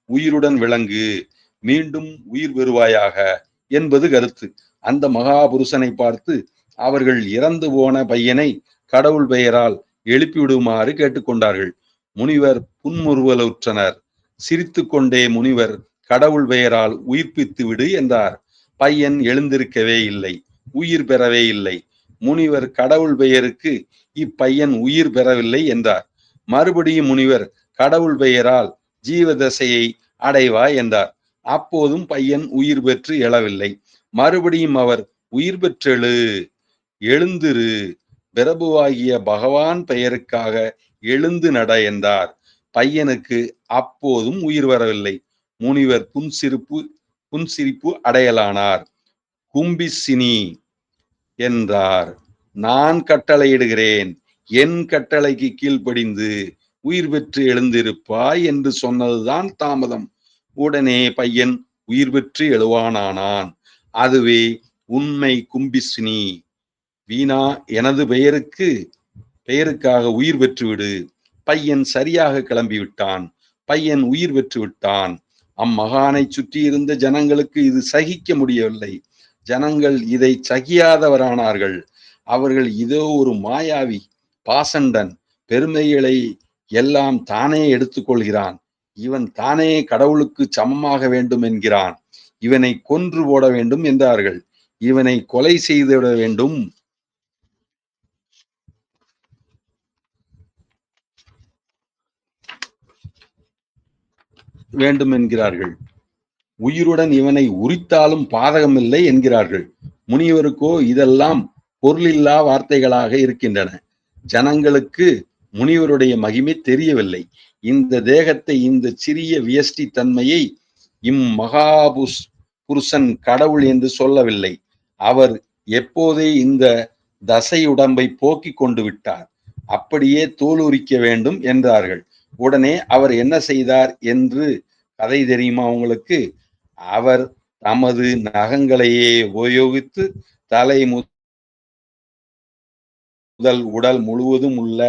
உயிருடன் விளங்கு, மீண்டும் உயிர் பெறுவாயாக என்பது கருத்து. அந்த மகாபுருஷனை பார்த்து அவர்கள் இறந்து போன பையனை கடவுள் பெயரால் எழுப்பிவிடுமாறு கேட்டுக்கொண்டார்கள். முனிவர் புன்முறுவலுற்றனர். சிரித்து கொண்டே முனிவர் கடவுள் பெயரால் உயிர்ப்பித்து விடு என்றார். பையன் எழுந்திருக்கவே இல்லை, உயிர் பெறவே இல்லை. முனிவர் கடவுள் பெயருக்கு இப்பையன் உயிர் பெறவில்லை என்றார். மறுபடியும் முனிவர் கடவுள் பெயரால் ஜீவதசையை அடைவாய் என்றார். அப்போதும் பையன் உயிர் பெற்று எழவில்லை. மறுபடியும் அவர் உயிர் பெற்றெழு, எழுந்திரு, பிரபுவாகிய பகவான் பெயருக்காக எழுந்து நட என்றார். பையனுக்கு அப்போதும் உயிர் வரவில்லை. முனிவர் புன்சிரிப்பு அடையலானார். கும்பிசினி என்றார். நான் கட்டளையிடுகிறேன், என் கட்டளைக்கு கீழ்ப்படிந்து உயிர் பெற்று எழுந்திருப்பாய் என்று சொன்னதுதான் தாமதம். உடனே பையன் உயிர் பெற்று எழுவானானான். அதுவே உண்மை கும்பிசினி. வீணா, எனது பெயருக்காக உயிர் பெற்றுவிடு. பையன் சரியாக கிளம்பிவிட்டான். பையன் உயிர் பெற்று விட்டான். அம்மகானை சுற்றி இருந்த ஜனங்களுக்கு இது சகிக்க முடியவில்லை. ஜனங்கள் இதை சகியாதவரானார்கள். அவர்கள் இதோ ஒரு மாயாவி, பாசண்டன், பெருமைகளை எல்லாம் தானே எடுத்துக்கொள்கிறான், இவன் தானே கடவுளுக்கு சமமாக வேண்டும் என்கிறான், இவனை கொன்று போட வேண்டும் என்றார்கள். இவனை கொலை செய்துவிட வேண்டும் என்கிறார்கள். உயிருடன் இவனை உரித்தாலும் பாதகமில்லை என்கிறார்கள். முனிவருக்கோ இதெல்லாம் பொருளில்லா வார்த்தைகளாக இருக்கின்றன. ஜனங்களுக்கு முனிவருடைய மகிமை தெரியவில்லை. இந்த தேகத்தை, இந்த சிறிய வியஷ்டி தன்மையை புருஷன் கடவுள் என்று சொல்லவில்லை. அவர் எப்போதே இந்த தசையுடம்பை போக்கி கொண்டு விட்டார். அப்படியே தோல் உரிக்க வேண்டும் என்றார்கள். உடனே அவர் என்ன செய்தார் என்று கதை தெரியுமா உங்களுக்கு? அவர் தமது நகங்களையே உபயோகித்து தலை முதல் உடல் முழுவதும் உள்ள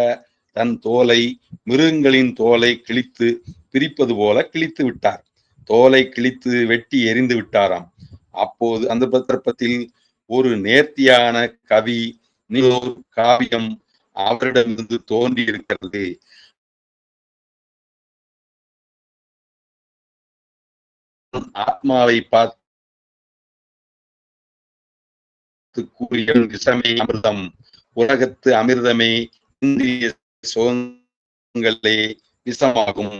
தன் தோலை மிருகங்களின் தோலை கிழித்து பிரிப்பது போல கிழித்து விட்டார். தோலை கிழித்து வெட்டி எரிந்து விட்டாராம். அப்போது அந்த சந்தர்ப்பத்தில் ஒரு நேர்த்தியான கவி காவியம் அவரிடமிருந்து தோன்றி இருக்கிறது. ஆத்மாவை பார்த்து கூறிய விஷமே அமிர்தம், உலகத்து அமிர்தமே இந்திரிய சுகங்களே விஷமாகும்.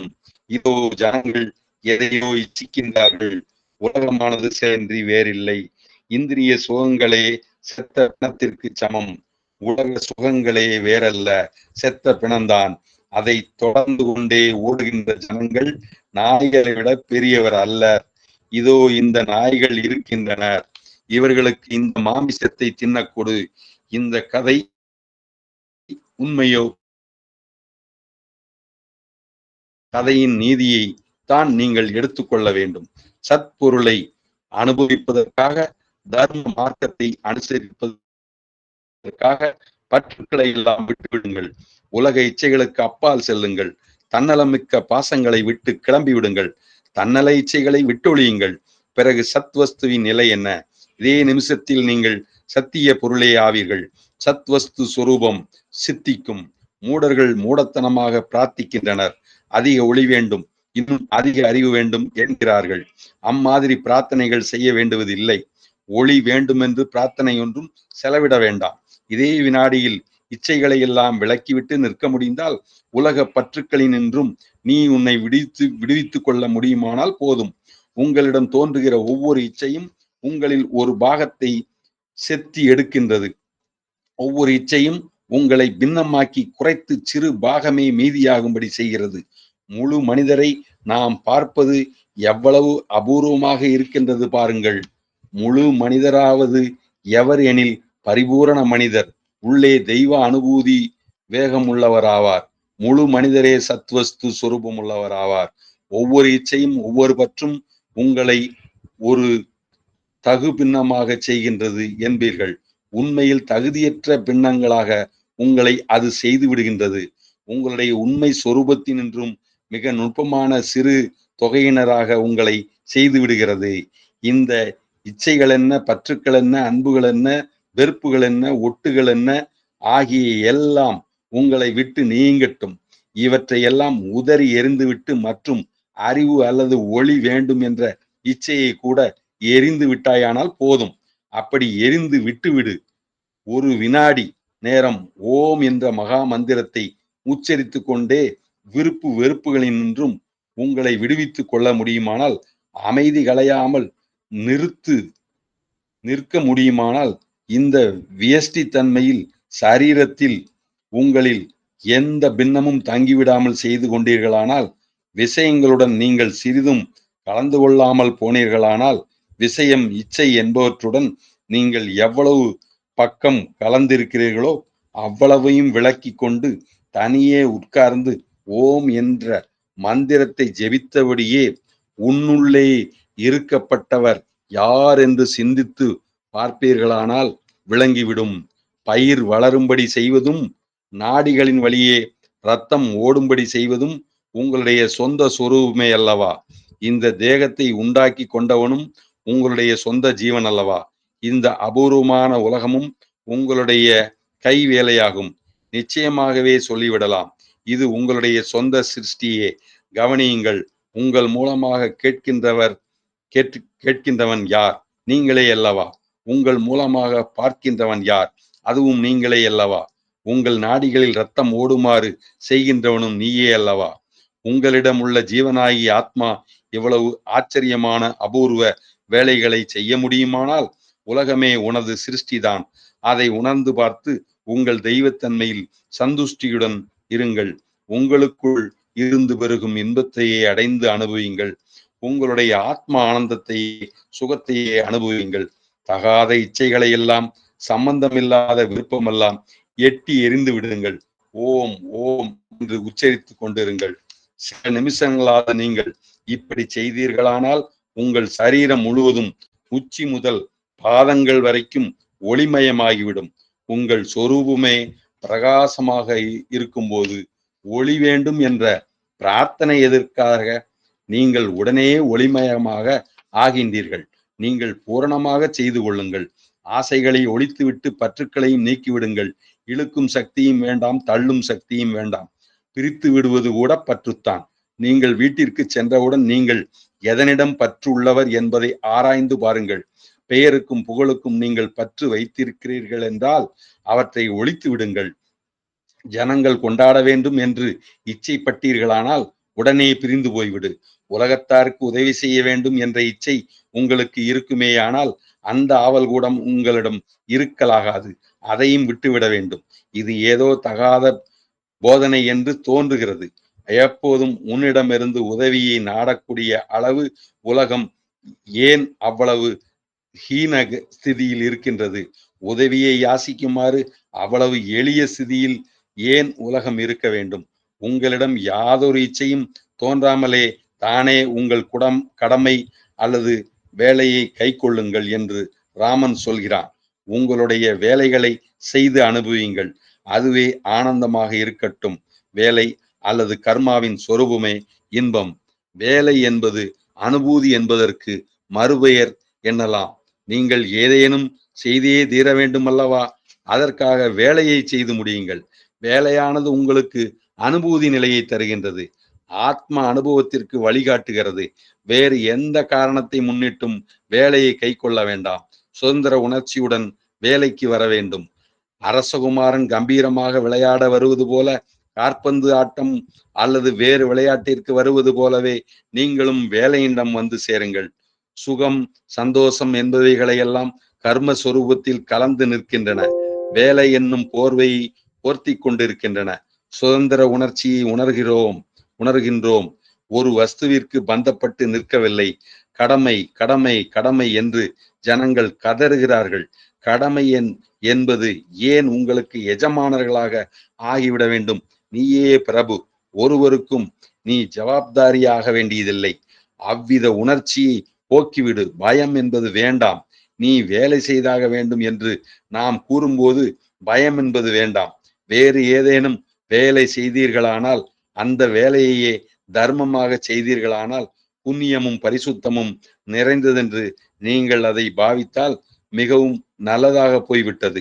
இதோ ஜனங்கள் எதையோ இச்சிக்கின்றார்கள். உலகமானது சேர்ந்து வேறில்லை. இந்திரிய சுகங்களே செத்த பிணத்திற்கு சமம். உலக சுகங்களே வேறல்ல, செத்த பிணம்தான். அதை தொடர்ந்து கொண்டே ஓடுகின்ற ஜனங்கள் நாய்களை விட பெரியவர் அல்ல. இதோ இந்த நாய்கள் இருக்கின்றனர், இவர்களுக்கு இந்த மாமிசத்தை தின்னக்கொடு. இந்த கதை உண்மையோ? கதையின் நீதியை தான் நீங்கள் எடுத்துக்கொள்ள வேண்டும். சத்பொருளை அனுபவிப்பதற்காக, தர்ம மார்க்கத்தை அனுசரிப்பதற்காக பற்றுக்களை எல்லாம் விட்டுவிடுங்கள். உலக இச்சைகளுக்கு அப்பால் செல்லுங்கள். தன்னலமிக்க பாசங்களை விட்டு கிளம்பி விடுங்கள். தன்னல இச்சைகளை விட்டொழியுங்கள். பிறகு சத்வஸ்துவின் நிலை என்ன? இதே நிமிஷத்தில் நீங்கள் சத்திய பொருளே ஆவீர்கள். சத்வஸ்து சொரூபம் சித்திக்கும். மூடர்கள் மூடத்தனமாக பிரார்த்திக்கின்றனர். அதிக ஒளி வேண்டும், இன்னும் அதிக அறிவு வேண்டும் என்கிறார்கள். அம்மாதிரி பிரார்த்தனைகள் செய்ய வேண்டுவதில்லை. ஒளி வேண்டும் என்று பிரார்த்தனை ஒன்றும் செலவிட வேண்டாம். இதே வினாடியில் இச்சைகளை எல்லாம் விலக்கிவிட்டு நிற்க முடிந்தால், உலக பற்றுக்களினின்றும் நீ உன்னை விடுவித்துக் கொள்ள முடியுமானால் போதும். உங்களிடம் தோன்றுகிற ஒவ்வொரு இச்சையும் உங்களில் ஒரு பாகத்தை செத்தி எடுக்கின்றது. ஒவ்வொரு இச்சையும் உங்களை பின்னமாக்கி குறைத்து சிறு பாகமே மீதியாகும்படி செய்கிறது. முழு மனிதரை நாம் பார்ப்பது எவ்வளவு அபூர்வமாக இருக்கின்றது பாருங்கள். முழு மனிதராவது எவர் எனில் பரிபூரண மனிதர், உள்ளே தெய்வ அனுபூதி வேகம் உள்ளவராவார். முழு மனிதரே சத்வஸ்து சொரூபம் உள்ளவராவார். ஒவ்வொரு இச்சையும் ஒவ்வொரு பற்றும் உங்களை ஒரு தகு பின்னமாக செய்கின்றது என்பீர்கள். உண்மையில் தகுதியற்ற பின்னங்களாக உங்களை அது செய்து விடுகின்றது. உங்களுடைய உண்மை சொரூபத்தினின்றும் மிக நுட்பமான சிறு தொகையினராக உங்களை செய்து விடுகிறது. இந்த இச்சைகள் என்ன, பற்றுக்கள் என்ன, அன்புகள் என்ன, வெறுப்புகள் என்ன, ஒட்டுகள் என்ன ஆகிய எல்லாம் உங்களை விட்டு நீங்கட்டும். இவற்றை எல்லாம் உதறி எறிந்துவிட்டு மற்றும் அறிவு அல்லது ஒளி வேண்டும் என்ற இச்சையை கூட எரிந்து விட்டாயானால் போதும். அப்படி எரிந்து விட்டுவிடு. ஒரு வினாடி நேரம் ஓம் என்ற மகா மந்திரத்தை உச்சரித்து கொண்டே விருப்பு வெறுப்புகளினின்றும் உங்களை விடுவித்துக் கொள்ள முடியுமானால், அமைதி கலையாமல் நிற்க முடியுமானால், இந்த வியஷ்டி தன்மையில் சரீரத்தில் உங்களில் எந்த பின்னமும் தங்கிவிடாமல் செய்து கொண்டீர்களானால், விஷயங்களுடன் நீங்கள் சிறிதும் கலந்து கொள்ளாமல் போனீர்களானால், விஷயம் இச்சை என்பவற்றுடன் நீங்கள் எவ்வளவு பக்கம் கலந்திருக்கிறீர்களோ அவ்வளவையும் விளக்கி கொண்டு தனியே உட்கார்ந்து ஓம் என்ற மந்திரத்தை ஜெபித்தபடியே உன்னுள்ளே இருக்கப்பட்டவர் யார் என்று சிந்தித்து பார்ப்பீர்களானால் விளங்கிவிடும். பயிர் வளரும்படி செய்வதும் நாடிகளின் வழியே இரத்தம் ஓடும்படி செய்வதும் உங்களுடைய சொந்த சொரூபமே அல்லவா? இந்த தேகத்தை உண்டாக்கி கொண்டவனும் உங்களுடைய சொந்த ஜீவன் அல்லவா? இந்த அபூர்வமான உலகமும் உங்களுடைய கை வேலையாகும். நிச்சயமாகவே சொல்லிவிடலாம், இது உங்களுடைய சொந்த சிருஷ்டியே. கவனியுங்கள், உங்கள் மூலமாக கேட்கின்றவன் யார்? நீங்களே அல்லவா? உங்கள் மூலமாக பார்க்கின்றவன் யார்? அதுவும் நீங்களே அல்லவா? உங்கள் நாடிகளில் இரத்தம் ஓடுமாறு செய்கின்றவனும் நீயே அல்லவா? உங்களிடம் உள்ள ஜீவனாகி ஆத்மா இவ்வளவு ஆச்சரியமான அபூர்வ வேலைகளை செய்ய முடியுமானால், உலகமே உனது சிருஷ்டிதான். அதை உணர்ந்து பார்த்து உங்கள் தெய்வத்தன்மையில் சந்துஷ்டியுடன் இருங்கள். உங்களுக்குள் இருந்து பெருகும் இன்பத்தையே அடைந்து அனுபவியுங்கள். உங்களுடைய ஆத்ம ஆனந்தத்தை, சுகத்தையே அனுபவியுங்கள். தகாத இச்சைகளை எல்லாம், சம்பந்தமில்லாத விருப்பமெல்லாம் எட்டி எறிந்து விடுங்கள். ஓம் ஓம் என்று உச்சரித்து கொண்டிருங்கள். சில நிமிஷங்களாக நீங்கள் இப்படி செய்தீர்களானால் உங்கள் சரீரம் முழுவதும் உச்சி முதல் பாதங்கள் வரைக்கும் ஒளிமயமாகிவிடும். உங்கள் சொரூபமே பிரகாசமாக இருக்கும்போது ஒளி வேண்டும் என்ற பிரார்த்தனை எதற்காக? நீங்கள் உடனே ஒளிமயமாக ஆகின்றீர்கள். நீங்கள் பூரணமாக செய்து கொள்ளுங்கள். ஆசைகளை ஒழித்துவிட்டு பற்றுக்களையும் நீக்கிவிடுங்கள். இழுக்கும் சக்தியும் வேண்டாம், தள்ளும் சக்தியும் வேண்டாம். பிரித்து விடுவது கூட பற்றுத்தான். நீங்கள் வீட்டிற்கு சென்றவுடன் நீங்கள் எதனிடம் பற்று உள்ளவர் என்பதை ஆராய்ந்து பாருங்கள். பெயருக்கும் புகழுக்கும் நீங்கள் பற்று வைத்திருக்கிறீர்கள் என்றால் அவற்றை ஒழித்து விடுங்கள். ஜனங்கள் கொண்டாட வேண்டும் என்று இச்சைப்பட்டீர்களானால் உடனே பிரிந்து போய்விடு. உலகத்தாருக்கு உதவி செய்ய வேண்டும் என்ற இச்சை உங்களுக்கு இருக்குமேயானால் அந்த ஆவல் கூட உங்களிடம் இருக்கலாகாது. அதையும் விட்டுவிட வேண்டும். இது ஏதோ தகாத போதனை என்று தோன்றுகிறது. எப்போதும் உன்னிடமிருந்து உதவியை நாடக்கூடிய அளவு உலகம் ஏன் அவ்வளவு ஹீன ஸ்திதியில் இருக்கின்றது? உதவியை யாசிக்குமாறு அவ்வளவு எளிய ஸ்திதியில் ஏன் உலகம் இருக்க வேண்டும்? உங்களிடம் யாதொரு இச்சையும் தோன்றாமலே தானே உங்கள் கடமை அல்லது வேலையை கை கொள்ளுங்கள் என்று ராமன் சொல்கிறான். உங்களுடைய வேலைகளை செய்து அனுபவியுங்கள். அதுவே ஆனந்தமாக இருக்கட்டும். வேலை அல்லது கர்மாவின் சொரூபமே இன்பம். வேலை என்பது அனுபூதி என்பதற்கு மறுபெயர் என்னலாம். நீங்கள் ஏதேனும் செய்தே தீர வேண்டும் அல்லவா? அதற்காக வேலையை செய்து முடியுங்கள். வேலையானது உங்களுக்கு அனுபூதி நிலையை தருகின்றது. ஆத்ம அனுபவத்திற்கு வழிகாட்டுகிறது. வேறு எந்த காரணத்தை முன்னிட்டும் வேலையை கை கொள்ள வேண்டாம். சுதந்திர உணர்ச்சியுடன் வேலைக்கு வர வேண்டும். அரசகுமாரன் கம்பீரமாக விளையாட வருவது போல, காற்பந்து ஆட்டம் அல்லது வேறு விளையாட்டிற்கு வருவது போலவே நீங்களும் வேலையிடம் வந்து சேருங்கள். சுகம், சந்தோஷம் என்பவைகளை எல்லாம் கர்மஸ்வரூபத்தில் கலந்து நிற்கின்றன. வேலை என்னும் போர்வை போர்த்தி கொண்டிருக்கின்றன. சுதந்திர உணர்ச்சியை உணர்கின்றோம். ஒரு வஸ்துவிற்கு பந்தப்பட்டு நிற்கவில்லை. கடமை கடமை கடமை என்று ஜனங்கள் கதறுகிறார்கள். கடமை என்பது ஏன் உங்களுக்கு எஜமானர்களாக ஆகிவிட வேண்டும்? நீயே பிரபு, ஒருவருக்கும் நீ ஜவாப்தாரியாக வேண்டியதில்லை. அவ்வித உணர்ச்சியை போக்கிவிடு. பயம் என்பது வேண்டாம். நீ வேலை செய்தாக வேண்டும் என்று நாம் கூறும்போது பயம் என்பது வேண்டாம். வேறு ஏதேனும் வேலை செய்தீர்களானால், அந்த வேலையையே தர்மமாக செய்தீர்களானால், புண்ணியமும் பரிசுத்தமும் நிறைந்ததென்று நீங்கள் அதை பாவித்தால் மிகவும் நல்லதாக போய்விட்டது.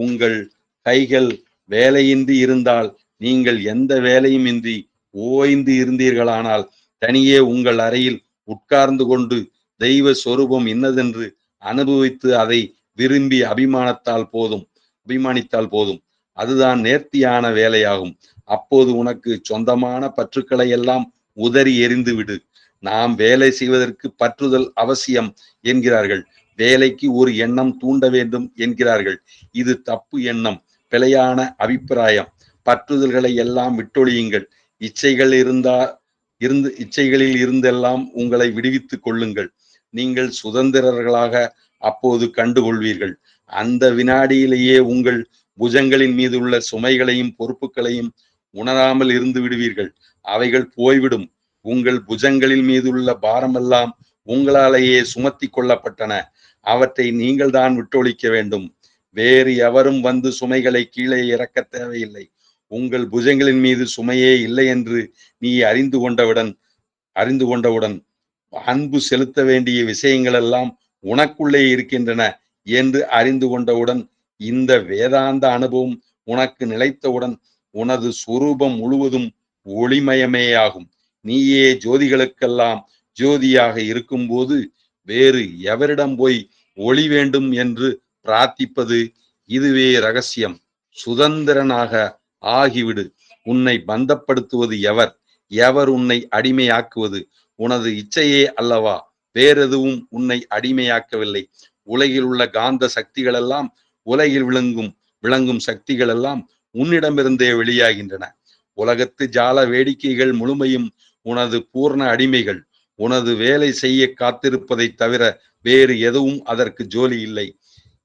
உங்கள் கைகள் வேலையின்றி இருந்தால், நீங்கள் எந்த வேலையும் இன்றி ஓய்ந்து இருந்தீர்களானால், தனியே உங்கள் அறையில் உட்கார்ந்து கொண்டு தெய்வ சொரூபம் இன்னதென்று அனுபவித்து அதை விரும்பி அபிமானித்தால் போதும். அதுதான் நேர்த்தியான வேலையாகும். அப்போது உனக்கு சொந்தமான பற்றுக்களை எல்லாம் உதறி எறிந்து விடு. நாம் வேலை செய்வதற்கு பற்றுதல் அவசியம் என்கிறார்கள். வேலைக்கு ஒரு எண்ணம் தூண்ட வேண்டும் என்கிறார்கள். இது தப்பு எண்ணம், பிழையான அபிப்பிராயம். பற்றுதல்களை எல்லாம் விட்டொழியுங்கள். இச்சைகளில் இருந்தெல்லாம் உங்களை விடுவித்துக் கொள்ளுங்கள். நீங்கள் சுதந்திரர்களாக அப்போது கண்டுகொள்வீர்கள். அந்த வினாடியிலேயே உங்கள் புஜங்களின் மீது உள்ள சுமைகளையும் பொறுப்புகளையும் உணராமல் இருந்து விடுவீர்கள். அவைகள் போய்விடும். உங்கள் புஜங்களின் மீது உள்ள பாரமெல்லாம் உங்களாலேயே சுமத்தி கொள்ளப்பட்டன. அவற்றை நீங்கள் தான் விட்டொழிக்க வேண்டும். வேறு எவரும் வந்து சுமைகளை கீழே இறக்க தேவையில்லை. உங்கள் புஜங்களின் மீது சுமையே இல்லை என்று நீ அறிந்து கொண்டவுடன் அன்பு செலுத்த வேண்டிய விஷயங்கள் எல்லாம் உனக்குள்ளே இருக்கின்றன என்று அறிந்து கொண்டவுடன், இந்த வேதாந்த அனுபவம் உனக்கு நிலைத்தவுடன், உனது சுரூபம் முழுவதும் ஒளிமயமேயாகும். நீயே ஜோதிகளுக்கெல்லாம் ஜோதியாக இருக்கும்போது வேறு எவரிடம் போய் ஒளி வேண்டும் என்று பிரார்த்திப்பது? இதுவே ரகசியம். சுதந்திரனாக ஆகிவிடு. உன்னை பந்தப்படுத்துவது எவர் உன்னை அடிமையாக்குவது? உனது இச்சையே அல்லவா. வேறெதுவும் உன்னை அடிமையாக்கவில்லை. உலகில் உள்ள காந்த சக்திகள் எல்லாம், உலகில் விளங்கும் சக்திகள் எல்லாம் உன்னிடமிருந்தே வெளியாகின்றன. உலகத்து ஜால வேடிக்கைகள் முழுமையும் உனது பூர்ண அடிமைகள். உனது வேலை செய்ய காத்திருப்பதை தவிர வேறு எதுவும் அதற்கு ஜோலி இல்லை.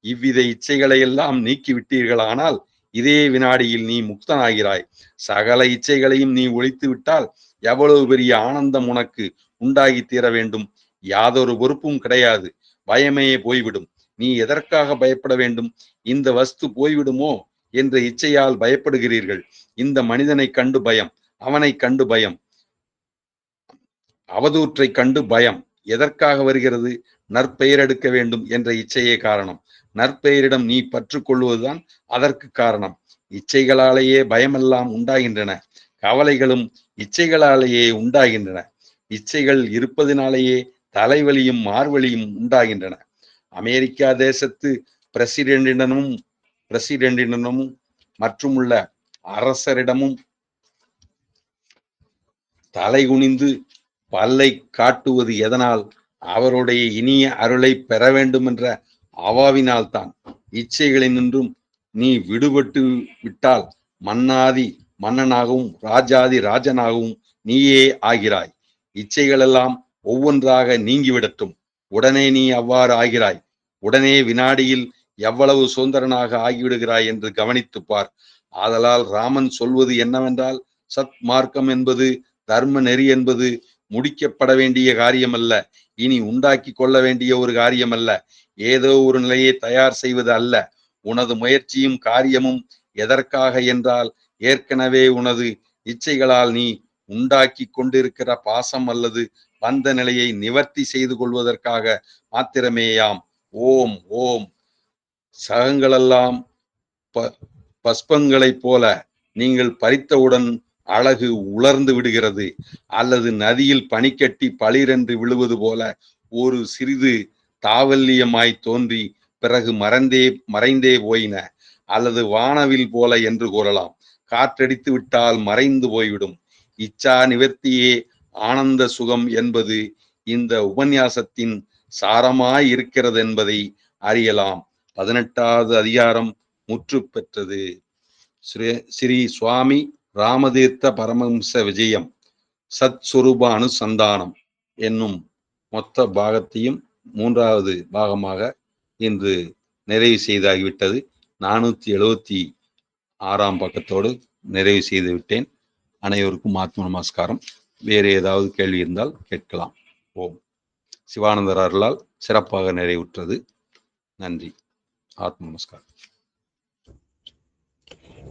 இவ்வித இச்சைகளை எல்லாம் நீக்கிவிட்டீர்களானால் இதே வினாடியில் நீ முக்தனாகிறாய். சகல இச்சைகளையும் நீ ஒழித்து விட்டால் எவ்வளவு பெரிய ஆனந்தம் உனக்கு உண்டாகி தீர வேண்டும். யாதொரு பொறுப்பும் கிடையாது. பயமே போய்விடும். நீ எதற்காக பயப்பட வேண்டும்? இந்த வஸ்து போய்விடுமோ என்ற இச்சையால் பயப்படுகிறீர்கள். இந்த மனிதனை கண்டு பயம், அவனை கண்டு பயம், அவதூற்றை கண்டு பயம் எதற்காக வருகிறது? நற்பெயர் எடுக்க வேண்டும் என்ற இச்சையே காரணம். நற்பெயரிடம் நீ பற்று கொள்வதுதான் அதற்கு காரணம். இச்சைகளாலேயே பயமெல்லாம் உண்டாகின்றன. கவலைகளும் இச்சைகளாலேயே உண்டாகின்றன. இச்சைகள் இருப்பதினாலேயே தலைவலியும் மார்வலியும் உண்டாகின்றன. அமெரிக்கா தேசத்து பிரசிடென்டிடமும் மற்றும் உள்ள அரசரிடமும் தலை குனிந்து பல்லை காட்டுவது எதனால்? அவருடைய இனிய அருளை பெற வேண்டும் என்ற அவாவினால்தான். இச்சைகளினின்றும் நீ விடுபட்டு விட்டால் மன்னாதி மன்னனாகவும் ராஜாதி ராஜனாகவும் நீயே ஆகிறாய். இச்சைகளெல்லாம் ஒவ்வொன்றாக நீங்கிவிடட்டும். உடனே நீ அவ்வாறு ஆகிறாய். உடனே வினாடியில் எவ்வளவு சுதந்திரனாக ஆகிவிடுகிறாய் என்று கவனித்துப் பார். ஆதலால் ராமன் சொல்வது என்னவென்றால், சத் மார்க்கம் என்பது, தர்ம நெறி என்பது முடிக்கப்பட வேண்டிய காரியமல்ல, இனி உண்டாக்கி கொள்ள வேண்டிய ஒரு காரியமல்ல, ஏதோ ஒரு நிலையை தயார் செய்வது அல்ல. உனது முயற்சியும் காரியமும் எதற்காக என்றால், ஏற்கனவே உனது இச்சைகளால் நீ உண்டாக்கி கொண்டிருக்கிற பாசம் அல்லது பந்த நிலையை நிவர்த்தி செய்து கொள்வதற்காக மாத்திரமேயாம். ஓம் ஓம். சகங்களெல்லாம் பஸ்பங்களைப் போல நீங்கள் பறித்தவுடன் அழகு உலர்ந்து விடுகிறது. அல்லது நதியில் பனிக்கட்டி பளிரென்று விழுவது போல ஒரு சிறிது தாவல்யமாய் தோன்றி பிறகு மறைந்தே போயின. அல்லது வானவில் போல என்று கூறலாம். காற்றடித்து விட்டால் மறைந்து போய்விடும். இச்சா நிவர்த்தியே ஆனந்த சுகம் என்பது இந்த உபன்யாசத்தின் சாரமாய் இருக்கிறது என்பதை அறியலாம். 18வது அதிகாரம் முற்று பெற்றது. ஸ்ரீ சுவாமி ராமதீர்த்த பரமஹம்ச விஜயம் சத் சுரூப அனுசந்தானம் என்னும் மொத்த பாகத்தையும் 3வது பாகமாக இன்று நிறைவு செய்தாகிவிட்டது. 476ஆம் பக்கத்தோடு நிறைவு செய்து விட்டேன். அனைவருக்கும் ஆத்ம நமஸ்காரம். வேறு ஏதாவது கேள்வி இருந்தால் கேட்கலாம். ஓம். சிவானந்தர் அருளால் சிறப்பாக நிறைவுற்றது. நன்றி. ஆத்ம நமஸ்காரம்.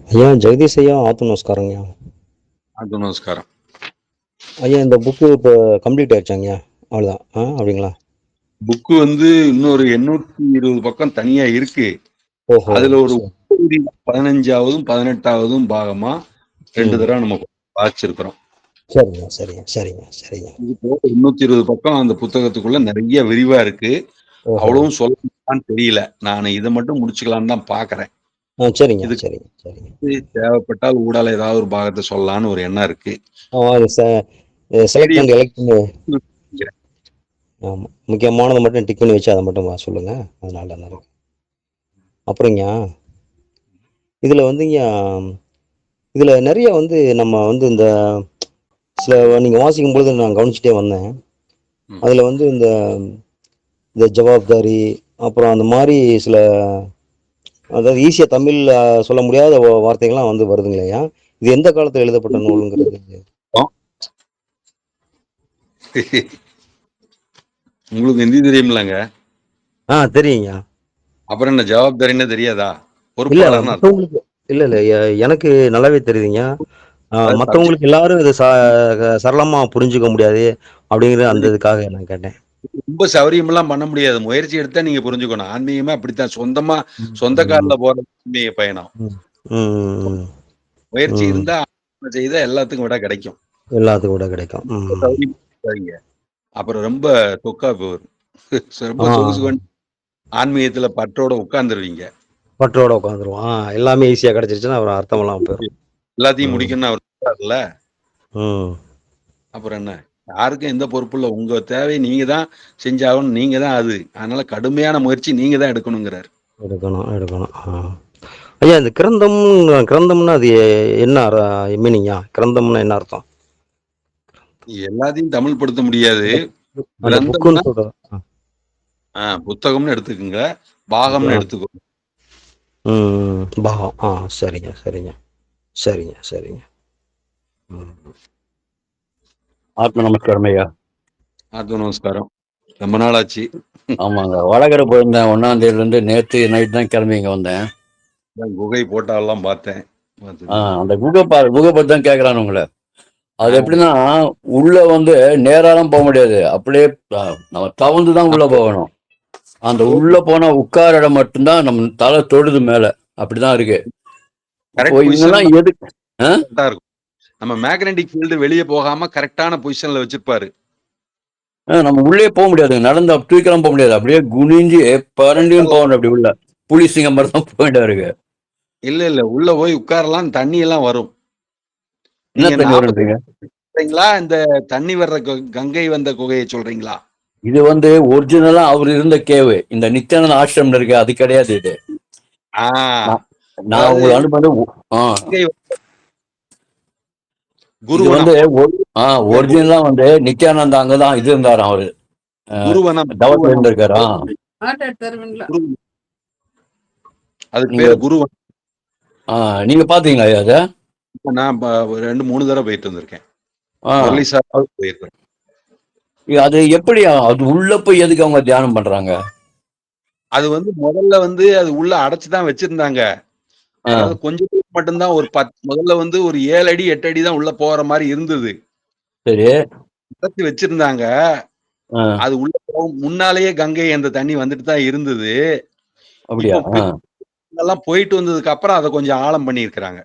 ஐயா ஜெகதீஷ் ஐயா, ஆத்ம நமஸ்காரங்க ஐயா. ஆத்ம நமஸ்காரம். ஐயா இந்த புக்கு இப்போ கம்ப்ளீட் ஆயிடுச்சாங்கய்யா? அவ்வளோதான் அப்படிங்களா? புக்கு இன்னொரு 820 பக்கம் தனியா இருக்கு. ஓஹோ. அதுல ஒரு 15ஆவதும் 18ஆவதும் பாகமா 2 தடவை நம்ம வாசிச்சிருக்கிறோம். சரிங்க சரிங்க சரிங்க சரிங்க. இது போக 220 பக்கம் அந்த புத்தகத்துக்குள்ள நிறைய விரிவா இருக்கு. அவ்வளவும் சொல்லலாம்னு தெரியல. நான் இதை மட்டும் முடிச்சுக்கலான்னு தான் பாக்குறேன். சரிங்க சரிங்க சரிங்க. தேவைப்பட்டால் ஊடால ஏதாவது ஒரு பாகத்தை சொல்லலாம்னு ஒரு எண்ணம் இருக்கு. செலக்ட் பண்ணி எலக்ட் பண்ணி ஆமாம், முக்கியமானதை மட்டும் டிக் பண்ணி வச்சு அதை மட்டும் சொல்லுங்க. அதனால தான் இருக்கு. அப்புறங்க இதில் இதில் நிறைய நம்ம இந்த சில நீங்கள் வாசிக்கும்பொழுது நான் கவனிச்சுட்டே வந்தேன். அதில் இந்த ஜவாப்தாரி, அப்புறம் அந்த மாதிரி சில, அதாவது ஈஸியாக தமிழில் சொல்ல முடியாத வார்த்தைகள்லாம் வருதுங்களையா? இது எந்த காலத்தில் எழுதப்பட்ட நூலுங்கிறது? உங்களுக்கு ஹிந்தி தெரியுமில்லங்க? தெரியுங்க. அப்புறம் என்ன ஜவாப்தாரின்னு தெரியாதா? இல்ல எனக்கு நல்லாவே தெரியுதுங்க. மற்றவங்களுக்கு எல்லாரும் இதை சரளமா புரிஞ்சுக்க முடியாது அப்படிங்கிற அந்த இதுக்காக நான் கேட்டேன். ரொம்ப சௌரியமெல்லாம் பண்ண முடியாது. முயற்சி எடுத்தா நீங்க புரிஞ்சுக்கணும். ஆன்மீகமா அப்படித்தான். சொந்த காலில் போற ஆன்மீக பயணம். முயற்சி இருந்தா செய்தா எல்லாத்துக்கும் விட கிடைக்கும். எல்லாத்துக்கும் விட கிடைக்கும். அப்புறம் ரொம்ப தொக்கா போயிடும். ரொம்ப சொகுசு ஆன்மீகத்துல பற்றோட உட்கார்ந்துருவீங்க. பற்றோட உட்காந்துருவோம். எல்லாமே ஈஸியா கிடைச்சிருச்சுன்னா அவர் அர்த்தம் எல்லாம் போயிடும். எல்லாத்தையும் முடிக்கணும்னு அவர் சொல்றாருல்ல. அப்புறம் என்ன, யாருக்கும் எந்த பொறுப்பு இல்லை. உங்க தேவை நீங்க தான் செஞ்சாகணும். நீங்க தான் அது. அதனால கடுமையான முயற்சி நீங்க தான் எடுக்கணுங்கிறாரு. எடுக்கணும். ஐயா இந்த கிரந்தம்னா அது என்ன மீனிங்கா? கிரந்தம்னா என்ன அர்த்தம்? எல்லாத்தையும் தமிழ் படுத்த முடியாது. புத்தகம்னு எடுத்துக்கோங்க, பாகம்னு எடுத்துக்கோங்க. பாகம். சரிங்க சரிங்க சரிங்க சரிங்க. ஆத்ம நமஸ்காரம் ஐயா. ஆத்ம நமஸ்காரம். ரொம்ப நாள் ஆச்சு. ஆமாங்க, வடகரை போயிருந்தேன். 1ஆம் தேதியிலேருந்து நேற்று நைட் தான் கிளம்பி இங்கே வந்தேன். குகை போட்டாலாம் பார்த்தேன். அந்த குகை பற்றி தான் கேட்குறான்னு உங்களை. அது எப்படின்னா, உள்ள நேராலாம் போக முடியாது. அப்படியே நம்ம தவந்து தான் உள்ள போகணும். அந்த உள்ள போனா உட்கார இடம் மட்டும்தான் நம்ம தலை தொடுது மேல. அப்படிதான் இருக்கு. இவங்கெல்லாம் எதுக்கு நம்ம மேக்னெட்டிக் ஃபீல்டு வெளியே போகாம கரெக்டான பொசிஷன்ல வச்சிருப்பாரு. நம்ம உள்ளே போக முடியாது. நடந்து தூக்கலாம் போக முடியாது. அப்படியே குனிஞ்சு பரண்டியும் போகணும். அப்படி உள்ள புலி சிங்கம் மாதிரி தான் போயிட்டா இருக்கு. இல்ல உள்ள போய் உட்காரலாம். தண்ணி எல்லாம் வரும். என்ன தண்ணி வரும்ன்றீங்க? இந்த தண்ணி வர்ற கங்கை வந்த குகையை சொல்றீங்களா? இது ஒரிஜினலா அவர் இருந்த கேவு. இந்த நித்யானந்த ஆசிரமம் இருக்கு, அது கிடையாது. இது நான் உங்களுக்கு அனுப்பி ஒரிஜினலா நித்யானந்தா அங்கதான் இது இருந்தாரு. அவரு தவத்துல இருந்திருக்காரு. நீங்க பாத்தீங்களா அத? நான் 2-3 தடவை போயிட்டு வந்திருக்கேன். அது எப்படி அது உள்ள போய் எதுக்கு அவங்க தியானம் பண்றாங்க? அது முதல்ல அது உள்ள அடைச்சுதான் வச்சிருந்தாங்க. அதாவது கொஞ்சம் மட்டும்தான் முதல்ல ஒரு 7 அடி 8 அடி தான் உள்ள போற மாதிரி இருந்தது. சரி, அடைச்சு வச்சிருந்தாங்க. அது உள்ள முன்னாலேயே கங்கை அந்த தண்ணி வந்துட்டு தான் இருந்தது. அப்படியா? எல்லாம் போயிட்டு வந்ததுக்கு அப்புறம் அதை கொஞ்சம் ஆழம் பண்ணி இருக்கிறாங்க.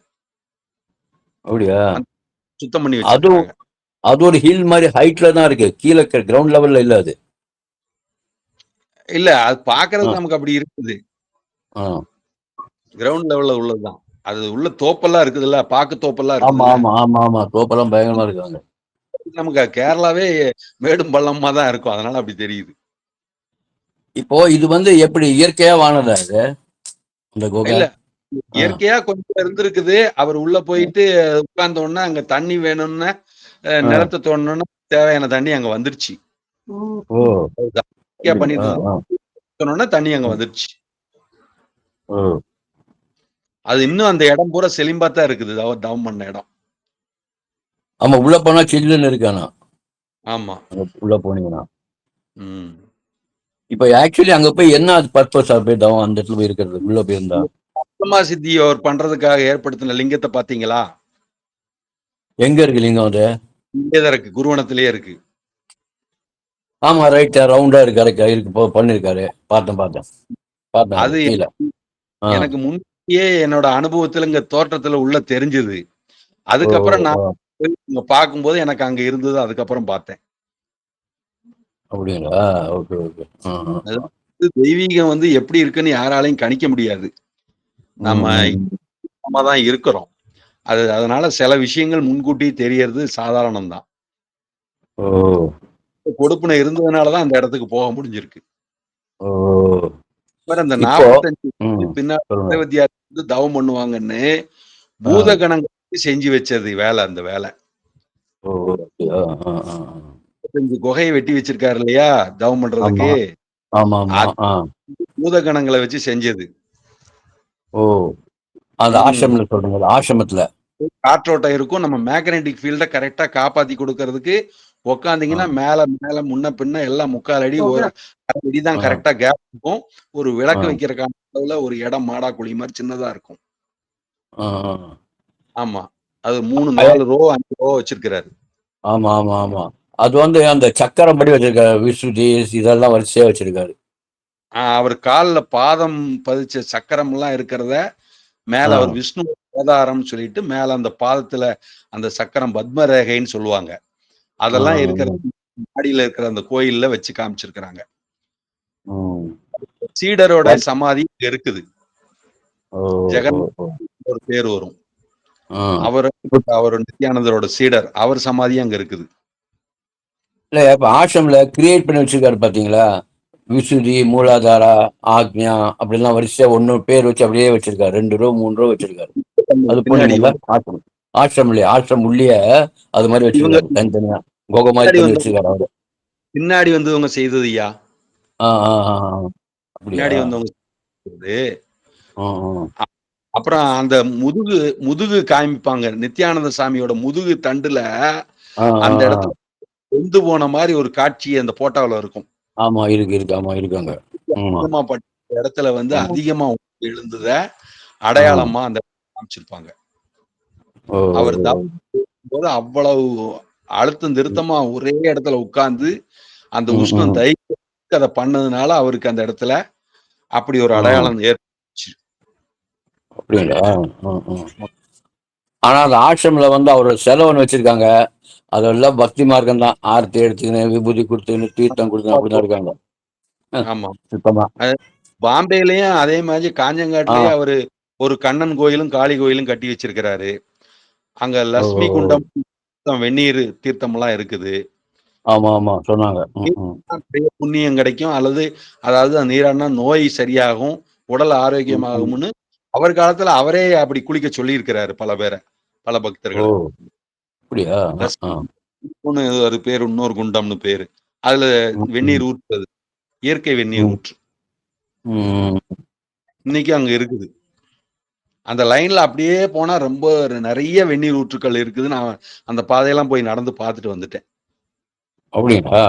அப்படியா? சுத்தம் பண்ணி வச்சிருக்காங்க. அது ஒரு ஹில் மாதிரி ஹைட்ல தான் இருக்கு. கீழே கிரவுண்ட் லெவல்ல இல்ல. அது இல்ல, அது பாக்குறது நமக்கு அப்படி இருக்குது. கிரவுண்ட் லெவல்ல உள்ளதுதான். அது உள்ள தோப்பெல்லாம் இருக்குதுல்ல, பாக்கு தோப்பெல்லாம் இருக்கு. ஆமா தோப்பெல்லாம் பயங்கரமா இருக்காங்க. நமக்கு கேரளாவே மேடும் பள்ளமா தான் இருக்கும். அதனால அப்படி தெரியுது. இப்போ இது எப்படி இயற்கையா வானதா இது? இந்த குகை? இல்ல, இயற்கையா கொஞ்சம் இருந்திருக்குது. அவர் உள்ள போயிட்டு உட்கார்ந்த உடனே அங்க தண்ணி வேணும்னு நிலத்த தோண்டணும்னு தேவையான தண்ணி அங்க வந்துருச்சு. ஓ பண்ணிட்டு இருந்தோம்னா தண்ணி அங்க வந்துருச்சு. அது இன்னும் அந்த இடம் பூரா செழிம்பா தான் இருக்குது. தவம் பண்ண இடம். ஆமா, உள்ள போனா சில்லுன்னு இருக்கானா. ஆமா, உள்ள போனீங்கன்னா ம். இப்ப ஆக்சுவலி அங்க போய் என்ன பர்பஸ் போய் தவம் அந்த இடத்துல போய் இருக்கிறது உள்ள போயிருந்தா? அஷ்டமா சித்தி அவர் பண்றதுக்காக ஏற்படுத்தின லிங்கத்தை பாத்தீங்களா? எங்க இருக்கு லிங்கம் அது? இங்கேதான் இருக்கு, குருவனத்திலேயே இருக்கு. ஆமா, ரைட், ரவுண்டா இருக்கு பண்ணிருக்காரு. பார்த்தேன் அது கீழே. எனக்கு முன்னாடியே என்னோட அனுபவத்துல இங்க தோற்றத்துல உள்ள தெரிஞ்சது. அதுக்கப்புறம் நான் பார்க்கும்போது எனக்கு அங்க இருந்தது. அதுக்கப்புறம் பார்த்தேன். அப்படிங்களா? Okay okay. தெய்வீகம் வந்து எப்படி இருக்குன்னு யாராலையும் கணிக்க முடியாது. நம்ம தான் இருக்கிறோம். அதனால சில விஷயங்கள் முன்கூட்டி தெரியறது சாதாரணம் தான். கொடுப்பினை இருந்ததுனாலதான் அந்த இடத்துக்கு போக முடிஞ்சிருக்கு. அந்த 45 பின்னாடி தவம் பண்ணுவாங்கன்னு பூத கணங்களுக்கு செஞ்சு வச்சது வேலை. அந்த வேலை 45 குகையை வெட்டி வச்சிருக்காரு இல்லையா தவம் பண்றதுக்கு. பூத கணங்களை வச்சு செஞ்சது. அந்த ஆசிரமத்துல சொல்றீங்க. ஆசிரமத்துல காற்றோட்டம் இருக்கும். நம்ம மேக்னெட்டிக் ஃபீல்ட கரெக்டா காப்பாத்தி கொடுக்கறதுக்கு உக்காந்தீங்கன்னா மேல மேல முன்ன பின்ன எல்லாம் 3/4 அடி 1 அடி தான் கரெக்டா கேப் இருக்கும். ஒரு விளக்கு வைக்கிறதுக்கான அளவுல ஒரு இடம் மாடா குழி மாதிரி சின்னதா இருக்கும். ஆமா, அது 3 4 ரோ 5 ரோ வச்சிருக்கிறாரு. ஆமா ஆமா ஆமா, அது வந்து அந்த சக்கரம் படி வச்சிருக்காரு. விசுதி இதெல்லாம் வரிசையா வச்சிருக்காரு. அவர் கால்ல பாதம் பதிச்ச சக்கரம் எல்லாம் இருக்கிறத மேல அவர் விஷ்ணு அவதாரம் சொல்லிட்டு மேல அந்த பாதத்துல அந்த சக்கரம் பத்ம ரேகைன்னு சொல்லுவாங்க. அதெல்லாம் இருக்கிறது மாடியில இருக்கிற அந்த கோயில்ல வச்சு காமிச்சிருக்கிறாங்க. சீடரோட சமாதி இங்க இருக்குது. ஜெகன் ஒரு பேர் வரும். அவர் நித்யானந்தரோட சீடர். அவர் சமாதி அங்க இருக்குது. இல்ல, இப்ப ஆசிரம்ல கிரியேட் பண்ணி வச்சிருக்காரு பாத்தீங்களா? விசுதி, மூலாதாரா, ஆக்ஞா அப்படிலாம் வரிசையா ஒன்னு பேர் வச்சு அப்படியே வச்சிருக்காரு. 2 ரோ 3 ரோ வச்சிருக்காரு. அது போனீங்கல்ல ஆசிரம்லயே, ஆசிரம் உள்ளே அது மாதிரி வச்சிருக்காரு. தனித்தனியா கோக மாதிரி பண்ணி வச்சிருக்காரு அவரு. பின்னாடி வந்தவங்க செய்ததுயா. பின்னாடி வந்தவங்க. அப்புறம் அந்த முதுகு காமிப்பாங்க. நித்யானந்த சாமியோட முதுகு தண்டுல அந்த இடத்துல கொண்டு போன மாதிரி ஒரு காட்சி அந்த போட்டோல இருக்கும். ஆமா, இருக்கு. ஆமா, இருக்காங்க. இடத்துல வந்து அதிகமா எழுந்தத அடையாளமா அந்த காமிச்சிருப்பாங்க. அவர் போது அவ்வளவு அழுத்தம் திருத்தமா ஒரே இடத்துல உட்கார்ந்து அந்த உஷ்ணம் தைக்க அதை பண்ணதுனால அவருக்கு அந்த இடத்துல அப்படி ஒரு அடையாளம் ஏற்பட்டுச்சு. அப்படிங்களா? ஆனா அந்த ஆசிரமில் வந்து அவரோட செலவுன்னு வச்சிருக்காங்க. அதெல்லாம் பக்தி மார்க்கம் தான். ஆர்த்தி எடுத்துக்கின்னு விபூதி கொடுத்துன்னு தீர்த்தம் கொடுத்து அப்படிதான் இருக்காங்க. ஆமா, சுத்தமா. பாம்பேலயும் அதே மாதிரி காஞ்சங்காட்டுலயே அவரு ஒரு கண்ணன் கோயிலும் காளி கோயிலும் கட்டி வச்சிருக்கிறாரு. அங்க லட்சுமி குண்டம் வெந்நீர் தீர்த்தம் எல்லாம் இருக்குது. ஆமா ஆமா சொன்னாங்க. புண்ணியம் கிடைக்கும், அதாவது நீராடினா நோய் சரியாகும், உடல் ஆரோக்கியமாகும்னு அவர் காலத்துல அவரே அப்படி குளிக்க சொல்லி இருக்கிறாரு பல பக்தர்கள். ஒரு பேரு, இன்னொரு குண்டம்னு பேரு. அதுல வெந்நீர் ஊற்றுறது இயற்கை வெந்நீர் ஊற்று. இன்னைக்கு அங்க இருக்குது. அந்த லைன்ல அப்படியே போனா ரொம்ப நிறைய வெந்நீர் ஊற்றுக்கள் இருக்குது. நான் அந்த பாதையெல்லாம் போய் நடந்து பார்த்துட்டு வந்துட்டேன். அப்படிங்களா?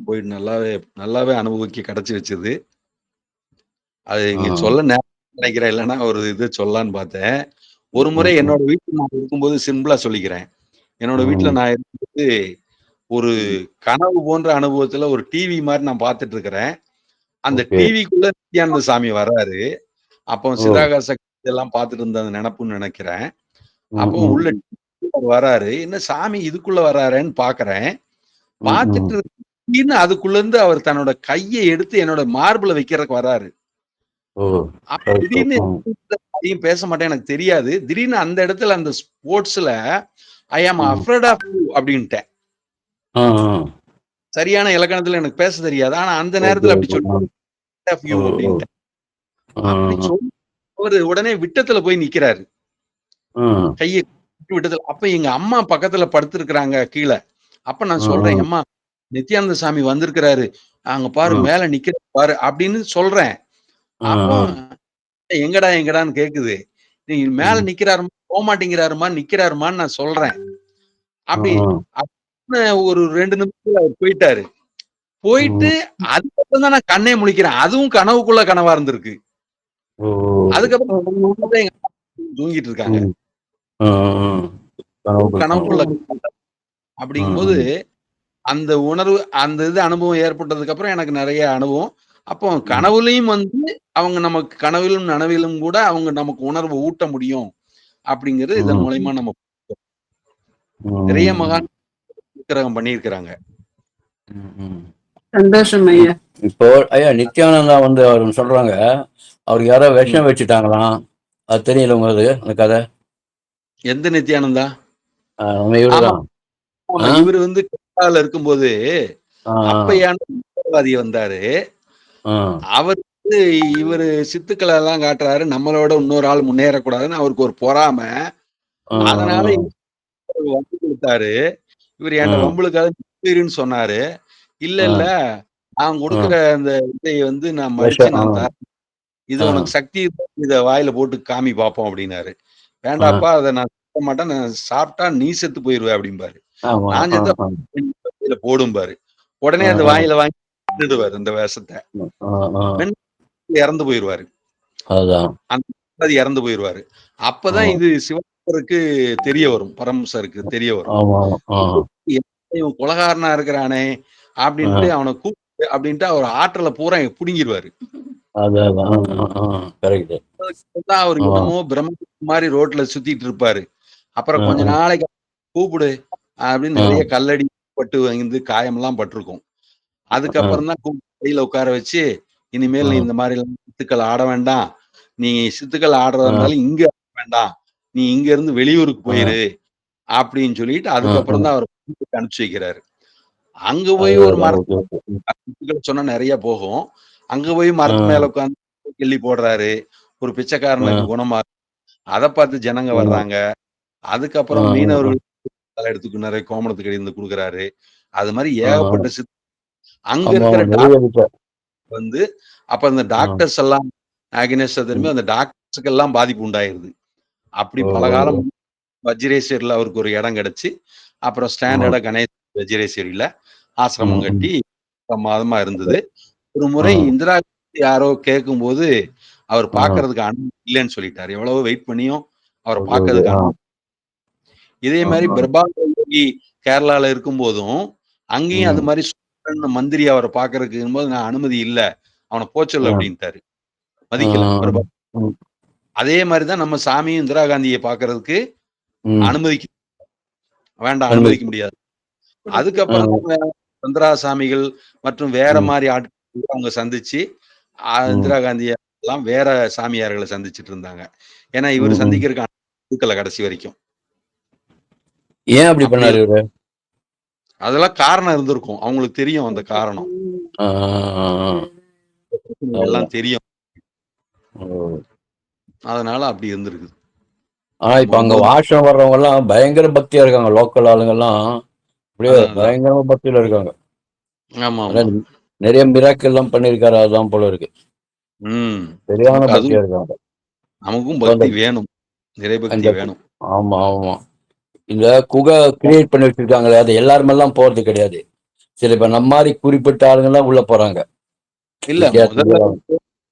போய் நல்லாவே அனுபவிக்க கிடைச்சி வச்சது. அது இங்க சொல்ல நினைக்கிறேன், இல்லைன்னா ஒரு இது சொல்லலான்னு பார்த்தேன். ஒரு முறை என்னோட வீட்டுல நான் இருக்கும்போது சிம்பிளா சொல்லிக்கிறேன். என்னோட வீட்டுல நான் இருக்கும்போது ஒரு கனவு போன்ற அனுபவத்துல ஒரு டிவி மாதிரி நான் பார்த்துட்டு இருக்கிறேன். அந்த டிவிக்குள்ள நித்யானந்த சாமி வர்றாரு. அப்போ சிதாகாச எல்லாம் பார்த்துட்டு இருந்த நினைப்புன்னு நினைக்கிறேன். அப்போ உள்ள வராரு. என்ன சாமி இதுக்குள்ள வர்றாருன்னு பாக்குறேன். பார்த்துட்டு அதுக்குள்ள இருந்து அவர் தன்னோட கையை எடுத்து என்னோட மார்பிள வைக்கிறதுக்கு வராரு. திடீர்னு அதையும் பேச மாட்டேன், எனக்கு தெரியாது. திடீர்னு அந்த இடத்துல அந்த ஸ்போர்ட்ஸ்ல ஐ ஆம் அஃப்ரேட் ஆஃப் யூ அப்படின்ட்டேன். சரியான இலக்கணத்துல எனக்கு பேச தெரியாது. ஆனா அந்த நேரத்துல அப்படி சொல்லி அவரு உடனே விட்டத்துல போய் நிக்கிறாரு. ம், கைய விட்டத்துல. அப்ப எங்க அம்மா பக்கத்துல படுத்திருக்கிறாங்க கீழ. அப்ப நான் ம், சொல்றேன், ம், "எம்மா நித்யானந்த சாமி வந்திருக்கிறாரு. அங்க பாரு ம், மேல நிக்கிறாரு பாரு" அப்படின்னு சொல்றேன். அப்போ ம், எங்கடா எங்கடான்னு கேக்குது. நீங்க மேல ம், நிக்கிறாருமா, போமாட்டேங்கிறாருமா, நிக்கிறாருமான்னு நான் சொல்றேன். அப்படி ம், அப்ப ஒரு 2 நிமிஷத்துல அவர் போயிட்டாரு. போயிட்டு ம். அதுக்கப்புறம் தான் நான் கண்ணே முழிக்கிறேன். அதுவும் கனவுக்குள்ள கனவா இருந்திருக்கு. ஓ! அதுக்கப்புறம் எங்க அம்மா தூங்கிட்டு இருக்காங்க. ம், ம். கனவுக்குள் கனவு. கனவுக்குள்ள ம், அப்படிங்கும்போது ம், அந்த உணர்வு அந்த அனுபவம் ஏற்பட்டதுக்கு அப்புறம் எனக்கு நெறைய அனுபவம். அப்போ ம், கனவுலயும் அவங்க நமக்கு கனவிலும், நனவிலும் கூட அவங்க நமக்கு உணர்வ ஊட்ட முடியும். அப்படிங்கிறது இதன் ம், மூலியமா நம்ம நிறைய ம், மகான் விக்கிரகம் பண்ணியிருக்கிறாங்க. ம், ம். சந்தோஷம் ஐயா. இப்போ ஐயா நித்யானந்தா வந்து அவர் சொல்றாங்க, அவருக்கு யாரோ ம். விஷம் வச்சுட்டாங்களாம். அது தெரியல உங்களுக்கு அந்த கதை? எந்த நித்யானந்தா? நம்ம இவரு ஆமா, தான். ஆமா. ஆ? இவரு கேரளால இருக்கும்போது, ஆ, அப்பையான தீவிரவாதி வந்தாரு. ஆ, அவர் இவரு சித்துக்கள எல்லாம் காட்டுறாரு. நம்மளோட இன்னொரு ஆள் முன்னேறக்கூடாதுன்னு அவருக்கு ஒரு பொறாம. ஆ, அதனால இவரு வம்பு இழுத்தாரு. இவரு ஆ, என்ட்ட வம்பிழுக்காத நிறுத்திருன்னு சொன்னாரு. இல்ல, ஆ, இல்ல. நான் ஆ. குடுக்குற அந்த விதைய நான் மடிச்சு விஷம். ஆ, நான் தரேன். இது ஆ, உனக்கு சக்தி இருந்தா இத வாயில போட்டு காமி பார்ப்போம் அப்டின்னாரு. ஆ. வேண்டாப்பா அத நான் சாப்பிட மாட்டேன். நான் சாப்பிட்டா நீ செத்து போயிருவ அப்டிம்பாரு. ஆமா. நான் ஆ, செத்தா ஆ, வாயில போடும்பாரு. உடனே ஆ, அந்த ஆ, வாயில வாங்கி தின்னுடுவாரு அந்த விஷத்த. ஆ, ஆ. இறந்து போயிருவாரு. அதுதான். அந்த இறந்து போயிருவாரு. அப்பதான் ஆமா, இது சிவனுக்கு தெரிய வரும். பரமசருக்கு தெரிய வரும். ஆமா, ஆமா. ஆ, இவன் கொலகாரனா இருக்கிறானே ஆ. அப்டின்ட்டு அவன கூப்பிட்டு அப்டின்ட்டு அவர் ஆற்றல பூரா புடுங்கிருவாரு. அதான், அதான். ஆ, ஆ. கரெக்ட். தான் அவர் ஆ, என்னமோ பிரம்ம மாரி ரோட்ல சுத்திட்டு இருப்பாரு. ஆ, அப்புறம் கொஞ்ச ஆ, நாளைக்கு கூப்பிடு அப்படின்னு ஆ, நெறைய கல்லடி பட்டு வந்து காயமெல்லாம் பட்டிருக்கும். ஆ, அதுக்கப்புறம் தான் கூப்பிட்டு கையில உட்கார வச்சு, இனிமேல் நீ ஆ, இந்த மாரிலாம் சித்துக்கள் ஆட வேண்டாம். நீ சித்துக்கள் ஆடுறதா ஆ, இருந்தாலும் இங்க ஆட வேண்டாம். நீ இங்க இருந்து வெளியூருக்கு ஆ, போயிரு. அப்படின்னு சொல்லிட்டு ஆ, ஆ. அதுக்கப்புறம் தான் அவர வீட்டுக்கு அனுப்பிச்சு வைக்கிறாரு. அங்க போய் ஒரு அதுதான். மரத்து ஓகே, ஓகே. சித்துக்கள் சொன்னா நெறைய போகும். அங்க போய் ஆ, மரத்து மேல உட்கார்ந்து கிள்ளி போடுறாரு. ஒரு ஆ, பிச்சைக்காரனுக்கு குணமா அத பார்த்து ஜனங்க ஆ, வர்றாங்க. ஆ, அதுக்கப்புறம் ஆ, மீனவர்கள் எடுத்துக்கு நெறைய கோமணத்துக்கு இருந்து குடுக்குறாரு. அது மாரி ஆ, ஏகப்பட்ட ஆ. அங்க ஆமா, இருக்கிற ஆமா. நிறைய இருக்கு. வந்து அப்ப அந்த ஆ, டாக்டர்ஸ் எல்லாம் அகைன்ஸ்டா திரும்பி ம். அந்த டாக்டர்ஸ்க்கு எல்லாம் பாதிப்பு உண்டாயிருது. அப்படி ஓ, பல ஓ, காலம் ஓ. வஜ்ரேஸ்வரில அவருக்கு ஒரு இடம் கிடைச்சு, அப்புறம் ஆ, ஸ்டாண்டர்டா கணேஷ் வஜ்ரேஸ்வரியில ம், ஆசிரமம் ம். கட்டி பிரமாதமா இருந்தது. ஒரு முறை ஆ, இந்திரா காந்தி யாரோ கேட்கும்போது, அவர் ஆ. பார்க்கறதுக்கு அனுமதி இல்லன்னு சொல்லிட்டாரு. எவ்வளவோ வெயிட் பண்ணியும் அவர ஓகே, ஓகே. பார்க்கறதுக்கு ஆ, அனுமதி இதே ஆ, மாரி ஆ. பிரபாகர் யோகி கேரளால இருக்கும்போதும், அங்கேயும் அது ம். மாரி மந்திரி அவர பார்க்கறதுக்கும்போது நான் அனுமதி இல்ல. அவன சொல்லு ஆ, அப்டின்ட்டாரு. ஆ, மதிக்கல பிரபா ம், அதே மாரி தான் நம்ம சாமியும் இந்திரா காந்திய பார்க்கறதுக்கு ம். அனுமதிக்க வேண்டாம் அனுமதிக்க அனுமதி. முடியாது. ஆ, அதுக்கப்புறம் தான் சுந்தரா சாமிகள் மற்றும் வேற ம், மாரி ஆட்கள் அவங்க சந்திச்சு, ம், இந்திரா காந்திய எல்லாம் வேற சாமியார்கள சந்திச்சுட்டு இருந்தாங்க. ஏன்னா ம், இவரு ம். சந்திக்கிறதுக்கு குடுக்கல கடைசி வரைக்கும். ஏன் அப்படி அப்படி பண்ணாரு இவரு? அதெல்லாம் காரணம் இருந்திருக்கும். அவங்களுக்கு தெரியும் அந்த காரணம். ஆ, ஆ, ஆ. எல்லாம் அதுதான். தெரியும். ஓ. அதனால அப்படி இருந்திருக்குது. ஆனா நம்ம இப்ப ரொம்ப அங்க வாசம் வர்றவங்க எல்லாம் பயங்கர பக்தியா இருக்காங்க. லோக்கல் ஆளுங்கெல்லாம் அப்படியே அதான் அதான். பயங்கரமா பக்தியில இருக்காங்க. ஆமாமா. அதான் நிறைய மிராக்கிள் எல்லாம் பண்ணியிருக்காரு. அதான் போல இருக்கு. ம். சரியான நமக்கு பக்தியா அதுவும் இருக்காங்க. நமக்கும் இப்ப அந்த பக்தி வேணும். இறைபக்தி அந்த வேணும். ஆமா, ஆமா. இந்த குகை கிரியேட் பண்ணி வச்சிருக்காங்களே, அது எல்லாருமெல்லாம் போறது கிடையாது. சரி, இப்ப நம்ம மாதிரி குறிப்பிட்ட ஆளுங்கெல்லாம் உள்ள போறாங்க. இல்ல வித்தியாசம்.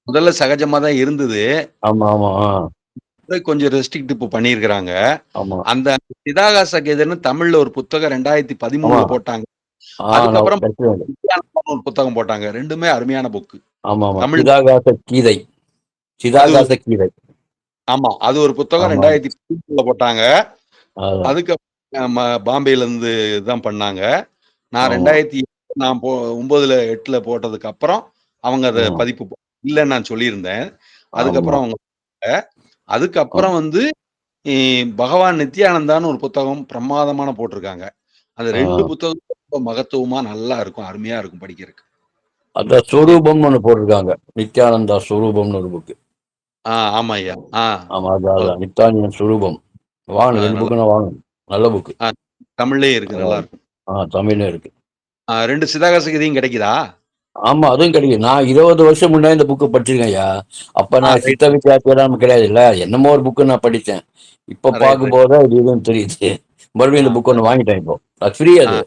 முதல்ல சகஜமா தான் இருந்தது. ஆமா, ஆமா. ஆ, கொஞ்சம் ரெஸ்ட்ரிக்ட் இப்ப பண்ணியிருக்கிறாங்க. ஆமா, அந்த சிதாகாச கேதுன்னு தமிழ்ல ஒரு புத்தகம் ஆமா. 2013ல போட்டாங்க. நான் அதுக்கப்புறம் படிச்சிருக்கேன். நித்யானந்தான்னு ஒரு புத்தகம் போட்டாங்க. 2மே அருமையான புக்கு. ஆமா, ஆமா. தமிழ் சிதாகாச கீதை. அது ஒரு சிதாகாச கீதை. ஆமா. அது ஒரு புத்தகம் ஆமா, ஆமா. 2013ல போட்டாங்க. அதான். அதுக்கப்புறம் பாம்பேல இருந்து தான் பண்ணாங்க. நான் ஆமா. 2008 நான் 9ல 8ல போட்டதுக்கு அப்புறம் அவங்க அத ம். பதிப்பு இல்லன்னு நான் சொல்லியிருந்தேன். ஆமா. அதுக்கப்புறம் அவங்க ஆமா. அதுக்கப்புறம் இ பகவான் நித்யானந்தான்னு ஒரு புத்தகம் பிரமாதமான போட்டிருக்காங்க. அந்த ஆ. 2 புத்தகம் ரொம்ப மகத்துவமா நல்லா இருக்கும். அருமையா இருக்கும் படிக்கிறதுக்கு. அதான் எ ஸ்வரூபம்னு ஒண்ணு போட்டிருக்காங்க. நித்யானந்தா ஸ்வரூபம்னு ஒரு புக்கு. ஆமா ஐயா. ஆமா, அதான் நித்தானியம் சுரூபம். வாங்கணும், 2 நல்லா புக்கு நான் வாங்கணும். நல்ல புக்கு. தமிழ்லயே இருக்கு, நல்லா இருக்கும். தமிழ்ல இருக்கு. 2 சிதாகாச கதையும் கிடைக்குதா? ஆமா, அதுவும் கிடைக்கும். நான் 20 வருஷம் முன்னாடி இந்த புக்கு படிச்சிருக்கேன் ஐயா. அப்ப நான் ரைட் சித்த வித்தியாசம் கிடையாது இல்ல, என்னமோ ஒரு புக்கு நான் படித்தேன். இப்ப ரைட் பார்க்கும் ரைட். போது இது இதுன்னு தெரியுது. மறுபடியும் இந்த புக் ஒன்று வாங்கிட்டேன். இப்போ அது ஃப்ரீ. அது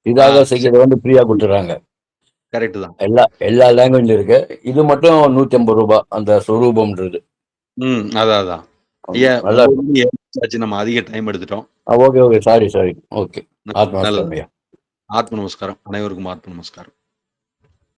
இதாக சரி, செய்யறது வந்து ஃப்ரீயா கொடுத்துறாங்க. கரெக்ட் தான். எல்லா லாங்குவேஜ்ல இருக்கு. இது மட்டும் 150 ரூபாய், அந்த சொரூபம்ன்றது. அதான் ஐயா. நல்லா 9 இருக்கும். மணி ஆச்சு, நம்ம அதிக டைம் எடுத்துட்டோம். Okay, sorry. ஓகே. நல்லது. ஆத்மா ஐயா. ஆத்ம நமஸ்காரம். அனைவருக்கும் ஆத்ம நமஸ்காரம்.